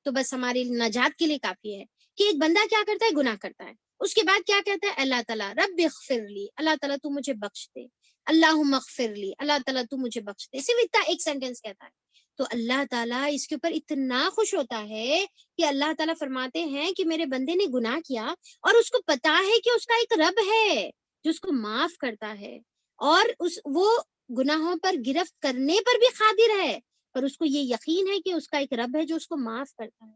Speaker 1: تو بس ہماری نجات کے لیے کافی ہے کہ ایک بندہ کیا کرتا ہے؟ گناہ کرتا ہے، اس کے بعد کیا کہتا ہے؟ اللہ تعالیٰ رب اغفر لی، اللہ تعالیٰ تو مجھے بخش دے، اللہم اغفر لی، اللہ تعالیٰ تو مجھے بخش دے. صرف اتنا ایک سینٹینس کہتا ہے. تو اللہ تعالیٰ اس کے اوپر اتنا خوش ہوتا ہے کہ اللہ تعالیٰ فرماتے ہیں کہ میرے بندے نے گناہ کیا اور اس کو پتا ہے کہ اس کا ایک رب ہے جو اس کو معاف کرتا ہے اور وہ گناہوں پر گرفت کرنے پر بھی قادر ہے. پر اس کو یہ یقین ہے کہ اس کا ایک رب ہے جو اس کو معاف کرتا ہے.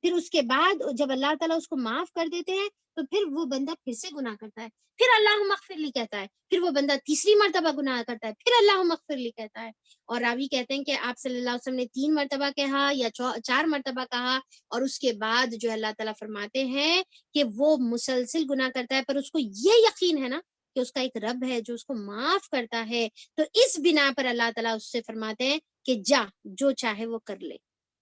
Speaker 1: پھر اس کے بعد جب اللہ تعالیٰ اس کو معاف کر دیتے ہیں تو پھر وہ بندہ پھر سے گناہ کرتا ہے, پھر اللہم اغفر لی کہتا ہے, پھر وہ بندہ تیسری مرتبہ گناہ کرتا ہے, پھر اللہم اغفر لی کہتا ہے. اور راوی کہتے ہیں کہ آپ صلی اللہ علیہ وسلم نے 3 مرتبہ کہا یا 4 مرتبہ کہا, اور اس کے بعد جو اللہ تعالیٰ فرماتے ہیں کہ وہ مسلسل گناہ کرتا ہے, پر اس کو یہ یقین ہے نا کہ اس کا ایک رب ہے جو اس کو معاف کرتا ہے. تو اس بنا پر اللہ تعالیٰ اس سے فرماتے ہیں کہ جا جو چاہے وہ کر لے,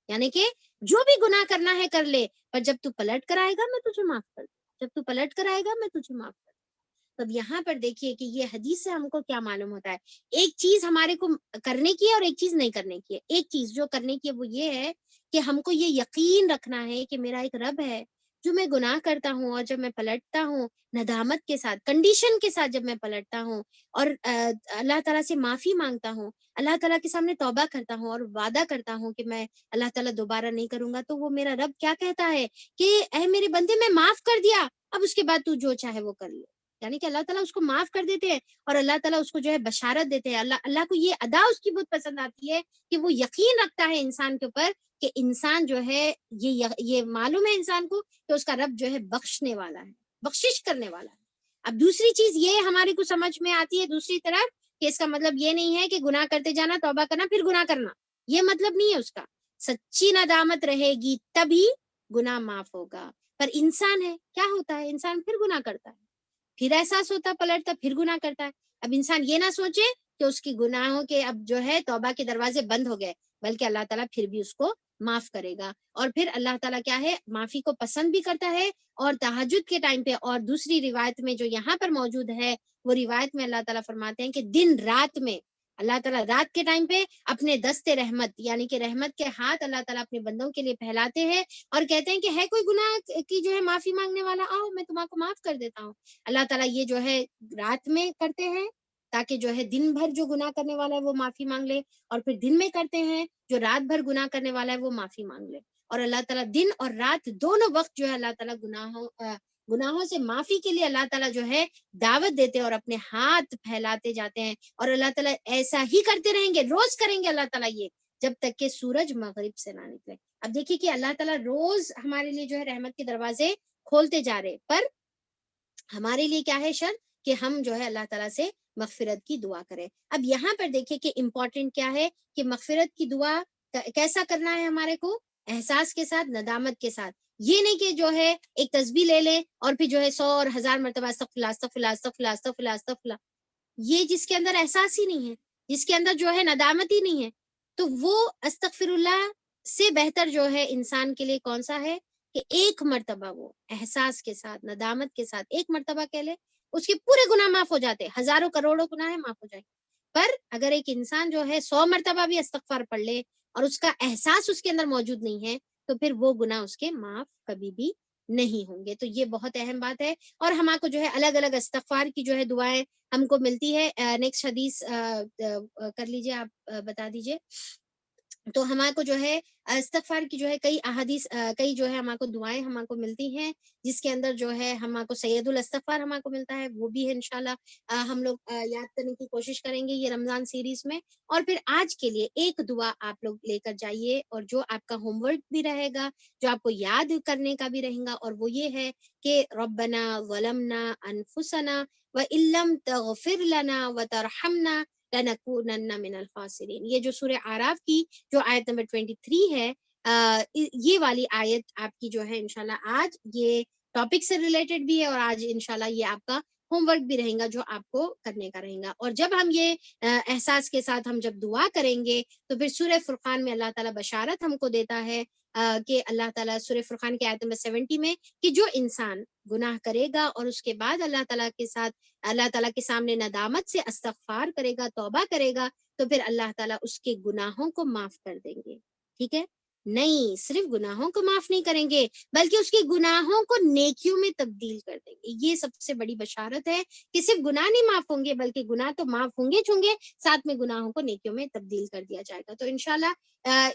Speaker 1: یعنی کہ جو بھی گناہ کرنا ہے کر لے, پر جب تو پلٹ کر آئے گا میں تجھے معاف کر دوں, جب تو پلٹ کر آئے گا میں تجھے معاف کر دوں. تب یہاں پر دیکھیے کہ یہ حدیث سے ہم کو کیا معلوم ہوتا ہے, ایک چیز ہمارے کو کرنے کی ہے اور ایک چیز نہیں کرنے کی ہے. ایک چیز جو کرنے کی ہے وہ یہ ہے کہ ہم کو یہ یقین رکھنا ہے کہ میرا ایک رب ہے جو میں گناہ کرتا ہوں, اور جب میں پلٹتا ہوں ندامت کے ساتھ, کنڈیشن کے ساتھ جب میں پلٹتا ہوں اور اللہ تعالیٰ سے معافی مانگتا ہوں, اللہ تعالیٰ کے سامنے توبہ کرتا ہوں اور وعدہ کرتا ہوں کہ میں اللہ تعالیٰ دوبارہ نہیں کروں گا, تو وہ میرا رب کیا کہتا ہے کہ اے میرے بندے میں معاف کر دیا, اب اس کے بعد تو جو چاہے وہ کر لے. یعنی کہ اللہ تعالیٰ اس کو معاف کر دیتے ہیں اور اللہ تعالیٰ اس کو جو ہے بشارت دیتے ہیں. اللہ کو یہ ادا اس کی بہت پسند آتی ہے کہ وہ یقین رکھتا ہے انسان کے اوپر کہ انسان جو ہے یہ معلوم ہے انسان کو کہ اس کا رب جو ہے بخشنے والا ہے, بخشش کرنے والا ہے. اب دوسری چیز یہ ہمارے کو سمجھ میں آتی ہے دوسری طرف کہ اس کا مطلب یہ نہیں ہے کہ گناہ کرتے جانا, توبہ کرنا, پھر گناہ کرنا, یہ مطلب نہیں ہے اس کا. سچی ندامت رہے گی تبھی گناہ معاف ہوگا. پر انسان ہے, کیا ہوتا ہے, انسان پھر گناہ کرتا ہے, پھر احساس ہوتا پلٹتا, پھر گناہ کرتا ہے. اب انسان یہ نہ سوچے کہ اس کی گناہوں کے اب جو ہے توبہ کے دروازے بند ہو گئے, بلکہ اللہ تعالیٰ پھر بھی اس کو معاف کرے گا. اور پھر اللہ تعالیٰ کیا ہے, معافی کو پسند بھی کرتا ہے. اور تہجد کے ٹائم پہ, اور دوسری روایت میں جو یہاں پر موجود ہے وہ روایت میں اللہ تعالیٰ فرماتے ہیں کہ دن رات میں اللہ تعالیٰ رات کے ٹائم پہ اپنے دست رحمت یعنی کہ رحمت کے ہاتھ اللہ تعالیٰ اپنے بندوں کے لیے پھیلاتے ہیں اور کہتے ہیں کہ ہے کوئی گناہ کی جو ہے معافی مانگنے والا, آؤ میں تمہارا کو معاف کر دیتا ہوں. اللہ تعالیٰ یہ جو ہے رات میں کرتے ہیں تاکہ جو ہے دن بھر جو گناہ کرنے والا ہے وہ معافی مانگ لے, اور پھر دن میں کرتے ہیں جو رات بھر گناہ کرنے والا ہے وہ معافی مانگ لے. اور اللہ تعالیٰ دن اور رات دونوں وقت جو ہے اللہ تعالیٰ گناہوں سے معافی کے لیے اللہ تعالیٰ جو ہے دعوت دیتے ہیں اور اپنے ہاتھ پھیلاتے جاتے ہیں. اور اللہ تعالیٰ ایسا ہی کرتے رہیں گے, روز کریں گے اللہ تعالیٰ یہ, جب تک کہ سورج مغرب سے نہ نکلے. اب دیکھیے کہ اللہ تعالیٰ روز ہمارے لیے جو ہے رحمت کے دروازے کھولتے جا رہے, پر ہمارے لیے کیا ہے شرط کہ ہم جو ہے اللہ تعالیٰ سے مغفرت کی دعا کریں. اب یہاں پر دیکھیں کہ امپورٹنٹ کیا ہے کہ مغفرت کی دعا کیسا کرنا ہے ہمارے کو, احساس کے ساتھ, ندامت کے ساتھ. یہ نہیں کہ جو ہے ایک تسبیح لے لیں اور پھر جو ہے 100 اور 1000 مرتبہ استغفراللہ استغفراللہ استغفراللہ استغفراللہ استغفراللہ, یہ جس کے اندر احساس ہی نہیں ہے, جس کے اندر جو ہے ندامت ہی نہیں ہے, تو وہ استغفر اللہ سے بہتر جو ہے انسان کے لیے کون سا ہے کہ ایک مرتبہ وہ احساس کے ساتھ, ندامت کے ساتھ ایک مرتبہ کہہ لے, اس کے پورے گناہ معاف ہو جاتے, ہزاروں کروڑوں گناہ معاف ہو جائیں. پر اگر ایک انسان جو ہے 100 مرتبہ بھی استغفار پڑھ لے اور اس کا احساس اس کے اندر موجود نہیں ہے, تو پھر وہ گناہ اس کے معاف کبھی بھی نہیں ہوں گے. تو یہ بہت اہم بات ہے. اور ہمارے کو جو ہے الگ الگ استغفار کی جو ہے دعائیں ہم کو ملتی ہے. نیکسٹ حدیث کر لیجئے, آپ بتا دیجئے. تو ہمارے کو جو ہے استغفار کی جو ہے کئی احادیث, کئی جو ہے ہمارے کو دعائیں ہمارے کو ملتی ہیں, جس کے اندر جو ہے ہمارے کو سید الاستغفار ہمارے کو ملتا ہے, وہ بھی ہے انشاءاللہ ہم لوگ یاد کرنے کی کوشش کریں گے یہ رمضان سیریز میں. اور پھر آج کے لیے ایک دعا آپ لوگ لے کر جائیے, اور جو آپ کا ہوم ورک بھی رہے گا, جو آپ کو یاد کرنے کا بھی رہے گا, اور وہ یہ ہے کہ ربنا ظلمنا انفسنا وان لم تغفر لنا وترحمنا لنکونن من الخاسرین. یہ جو سورہ اعراف کی جو آیت نمبر 23 ہے, یہ والی آیت آپ کی جو ہے انشاءاللہ آج یہ ٹاپک سے ریلیٹڈ بھی ہے, اور آج انشاءاللہ یہ آپ کا ہوم ورک بھی رہے گا جو آپ کو کرنے کا رہے گا. اور جب ہم یہ احساس کے ساتھ ہم جب دعا کریں گے تو پھر سورہ فرقان میں اللہ تعالیٰ بشارت ہم کو دیتا ہے کہ اللہ تعالیٰ سورہ فرقان کی آیت نمبر 70 میں کہ جو انسان گناہ کرے گا اور اس کے بعد اللہ تعالیٰ کے ساتھ اللہ تعالیٰ کے سامنے ندامت سے استغفار کرے گا, توبہ کرے گا, تو پھر اللہ تعالیٰ اس کے گناہوں کو معاف کر دیں گے. ٹھیک ہے, نہیں، صرف گناہوں کو معاف نہیں کریں گے بلکہ اس کے گناہوں کو نیکیوں میں تبدیل کر دیں گے. یہ سب سے بڑی بشارت ہے کہ صرف گناہ نہیں معاف ہوں گے بلکہ گناہ تو معاف ہوں گے چونگے، ساتھ میں گناہوں کو نیکیوں میں تبدیل کر دیا جائے گا. تو انشاءاللہ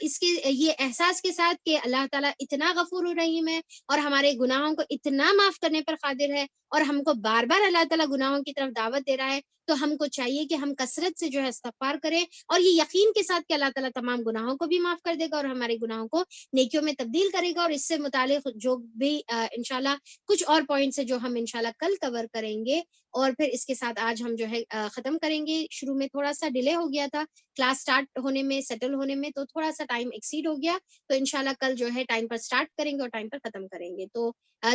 Speaker 1: اس کے یہ احساس کے ساتھ کہ اللہ تعالیٰ اتنا غفور الرحیم ہے اور ہمارے گناہوں کو اتنا معاف کرنے پر قادر ہے، اور ہم کو بار بار اللہ تعالیٰ گناہوں کی طرف دعوت دے رہا ہے، تو ہم کو چاہیے کہ ہم کثرت سے جو ہے استغفار کریں، اور یہ یقین کے ساتھ کہ اللہ تعالیٰ تمام گناہوں کو بھی معاف کر دے گا اور ہمارے گناہوں کو نیکیوں میں تبدیل کرے گا. اور اس سے متعلق جو بھی انشاءاللہ کچھ اور پوائنٹس ہے جو ہم انشاءاللہ کل کور کریں گے. اور پھر اس کے ساتھ آج ہم جو ہے ختم کریں گے. شروع میں تھوڑا سا ڈیلے ہو گیا تھا کلاس سٹارٹ ہونے میں، سیٹل ہونے میں، تو تھوڑا سا ٹائم ایکسیڈ ہو گیا. تو انشاءاللہ کل جو ہے ٹائم پر سٹارٹ کریں گے اور ٹائم پر ختم کریں گے. تو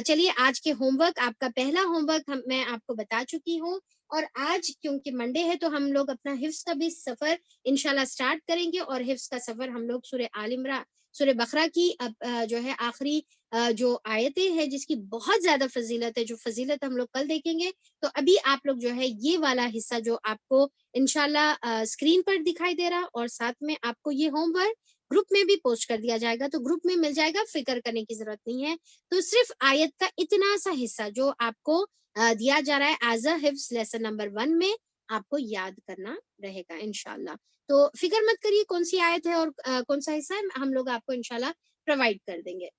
Speaker 1: چلیے آج کے ہوم ورک، آپ کا پہلا ہوم ورک میں آپ کو بتا چکی ہوں. اور آج کیونکہ منڈے ہے تو ہم لوگ اپنا حفظ کا بھی سفر انشاءاللہ سٹارٹ کریں گے. اور حفظ کا سفر ہم لوگ سورہ آل عمران، سورہ بقرہ کی جو ہے آخری جو آیتیں ہیں جس کی بہت زیادہ فضیلت ہے، جو فضیلت ہم لوگ کل دیکھیں گے. تو ابھی آپ لوگ جو ہے یہ والا حصہ جو آپ کو انشاءاللہ اسکرین پر دکھائی دے رہا، اور ساتھ میں آپ کو یہ ہوم ورک گروپ میں بھی پوسٹ کر دیا جائے گا، تو گروپ میں مل جائے گا، فکر کرنے کی ضرورت نہیں ہے. تو صرف آیت کا اتنا سا حصہ جو آپ کو دیا جا رہا ہے ایز اے حفظ لیسن نمبر 1 میں، آپ کو یاد کرنا رہے گا انشاءاللہ. تو فکر مت کریے کون سی آیت ہے اور کون سا حصہ ہے، ہم لوگ آپ کو انشاءاللہ پرووائڈ کر دیں گے.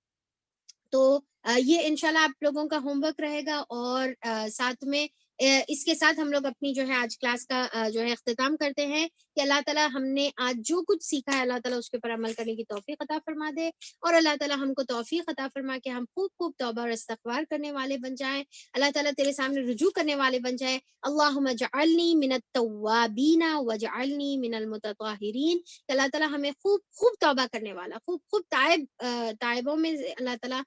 Speaker 1: تو یہ انشاءاللہ آپ لوگوں کا ہوم ورک رہے گا. اور ساتھ میں اس کے ساتھ ہم لوگ اپنی جو ہے آج کلاس کا جو ہے اختتام کرتے ہیں کہ اللہ تعالیٰ ہم نے آج جو کچھ سیکھا ہے اللہ تعالیٰ اس کے اوپر عمل کرنے کی توفیق عطا فرما دے، اور اللہ تعالیٰ ہم کو توفیق عطا فرما کے ہم خوب خوب توبہ اور استغفار کرنے والے بن جائیں. اللہ تعالیٰ تیرے سامنے رجوع کرنے والے بن جائیں. اللہم اجعلنی من التوابین واجعلنی من المتطہرین. اللہ تعالیٰ ہمیں خوب خوب توبہ کرنے والا، خوب خوب تائبوں میں اللہ تعالیٰ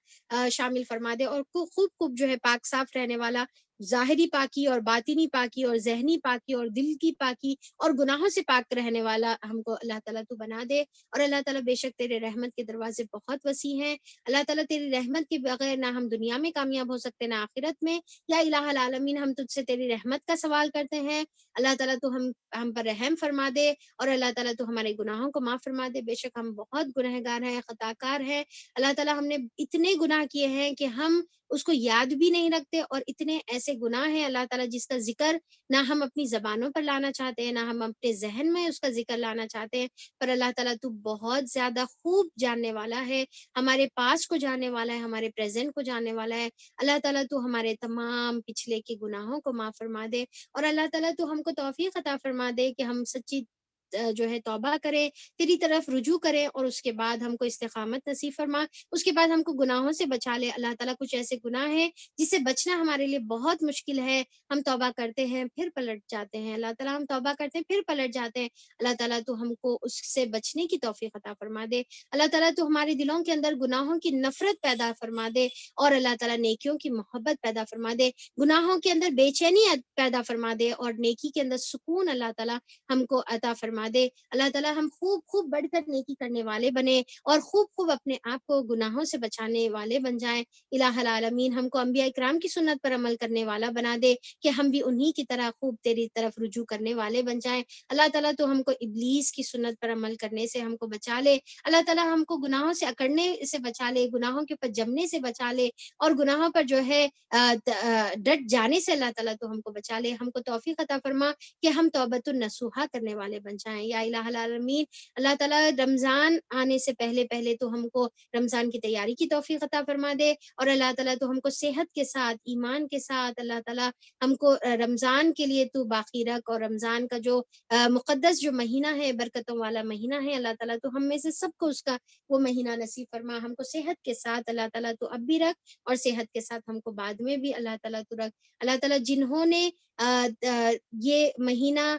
Speaker 1: شامل فرما دے، اور خوب خوب جو ہے پاک صاف رہنے والا، ظاہری پاکی اور باطنی پاکی اور ذہنی پاکی اور دل کی پاکی اور گناہوں سے پاک رہنے والا ہم کو اللہ تعالیٰ تو بنا دے. اور اللہ تعالیٰ بے شک تیرے رحمت کے دروازے بہت وسیع ہیں. اللہ تعالیٰ تیری رحمت کے بغیر نہ ہم دنیا میں کامیاب ہو سکتے نہ آخرت میں. یا الہ العالمین ہم تجھ سے تیری رحمت کا سوال کرتے ہیں. اللہ تعالیٰ تو ہم پر رحم فرما دے، اور اللہ تعالیٰ تو ہمارے گناہوں کو معاف فرما دے. بے شک ہم بہت گنہگار ہیں، خطا کار ہیں. اللہ تعالیٰ ہم نے اتنے گناہ کیے ہیں کہ ہم اس کو یاد بھی نہیں رکھتے، اور اتنے ایسے گناہ ہیں اللہ تعالیٰ جس کا ذکر نہ ہم اپنی زبانوں پر لانا چاہتے ہیں، نہ ہم اپنے ذہن میں اس کا ذکر لانا چاہتے ہیں. پر اللہ تعالیٰ تو بہت زیادہ خوب جاننے والا ہے، ہمارے پاس کو جاننے والا ہے، ہمارے پریزنٹ کو جاننے والا ہے. اللہ تعالیٰ تو ہمارے تمام پچھلے کے گناہوں کو معاف فرما دے، اور اللہ تعالیٰ تو ہم کو توفیق عطا فرما دے کہ ہم سچی جو ہے توبہ کریں، تیری طرف رجوع کریں، اور اس کے بعد ہم کو استقامت نصیب فرما. اس کے بعد ہم کو گناہوں سے بچا لے. اللہ تعالیٰ کچھ ایسے گناہ ہیں جس سے بچنا ہمارے لیے بہت مشکل ہے، ہم توبہ کرتے ہیں پھر پلٹ جاتے ہیں. اللہ تعالیٰ ہم توبہ کرتے ہیں پھر پلٹ جاتے ہیں. اللہ تعالیٰ تو ہم کو اس سے بچنے کی توفیق عطا فرما دے. اللہ تعالیٰ تو ہمارے دلوں کے اندر گناہوں کی نفرت پیدا فرما دے، اور اللہ تعالیٰ نیکیوں کی محبت پیدا فرما دے. گناہوں کے اندر بے چینی پیدا فرما دے، اور نیکی کے اندر سکون اللہ تعالیٰ ہم کو عطا فرما دے. اللہ تعالیٰ ہم خوب خوب بڑھ کر نیکی کرنے والے بنے، اور خوب خوب اپنے آپ کو گناہوں سے بچانے والے بن جائیں. الہ العالمین ہم کو انبیاء اکرام کی سنت پر عمل کرنے والا بنا دے کہ ہم بھی انہی کی طرح خوب تیری طرف رجوع کرنے والے بن جائیں. اللہ تعالیٰ تو ہم کو ابلیس کی سنت پر عمل کرنے سے ہم کو بچا لے. اللہ تعالیٰ ہم کو گناہوں سے اکڑنے سے بچا لے، گناہوں کے اوپر جمنے سے بچا لے، اور گناہوں پر جو ہے ڈٹ جانے سے اللہ تعالیٰ تو ہم کو بچا لے. ہم کو توفیق عطا فرما کہ ہم توبۃ النصوحہ کرنے والے بن جائیں. یا الہ العالمین اللہ تعالیٰ رمضان آنے سے پہلے پہلے تو ہم کو رمضان کی تیاری کی توفیق عطا فرما دے، اور اللہ تعالیٰ تو ہم کو صحت کے ساتھ، ایمان کے ساتھ اللہ تعالیٰ ہم کو رمضان کے لیے تو باقی رکھ. اور رمضان کا جو مقدس جو مہینہ ہے، برکتوں والا مہینہ ہے، اللہ تعالیٰ تو ہم میں سے سب کو اس کا وہ مہینہ نصیب فرما. ہم کو صحت کے ساتھ اللہ تعالیٰ تو اب بھی رکھ، اور صحت کے ساتھ ہم کو بعد میں بھی اللہ تعالیٰ تو رکھ. اللہ تعالیٰ جنہوں نے یہ مہینہ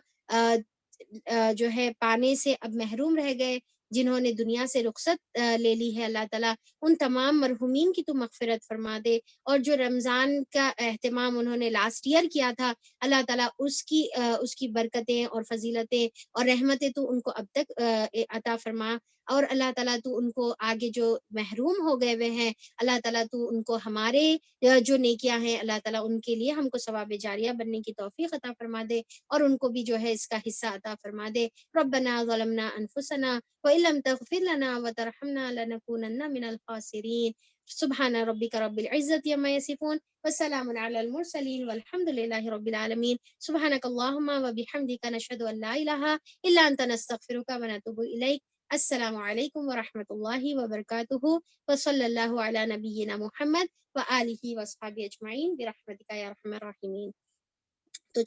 Speaker 1: جو ہے پانے سے اب محروم رہ گئے، جنہوں نے دنیا سے رخصت لے لی ہے، اللہ تعالیٰ ان تمام مرحومین کی تو مغفرت فرما دے. اور جو رمضان کا اہتمام انہوں نے لاسٹ ایئر کیا تھا، اللہ تعالیٰ اس کی برکتیں اور فضیلتیں اور رحمتیں تو ان کو اب تک عطا فرما. اور اللہ تعالیٰ تو ان کو آگے جو محروم ہو گئے ہوئے ہیں، اللہ تعالیٰ تو ان کو ہمارے جو نیکیاں ہیں اللہ تعالیٰ ان کے لیے ہم کو ثواب جاریہ بننے کی توفیق عطا فرما دے، اور ان کو بھی جو ہے اس کا حصہ عطا فرما دے۔ ربنا ظلمنا انفسنا وإن لم تغفر لنا وترحمنا لنكونن من الخاسرين۔ سبحان ربك رب العزة عما يصفون وسلام على المرسلين والحمد لله رب العالمين۔ سبحانك اللهم وبحمدك نشهد أن لا إله إلا أنت نستغفرك ونتوب إليك۔ السلام علیکم ورحمۃ اللہ وبرکاتہ، وصلی اللہ علی نبینا محمد وآلہ وصحبہ اجمعین برحمتک یا ارحم الراحمین۔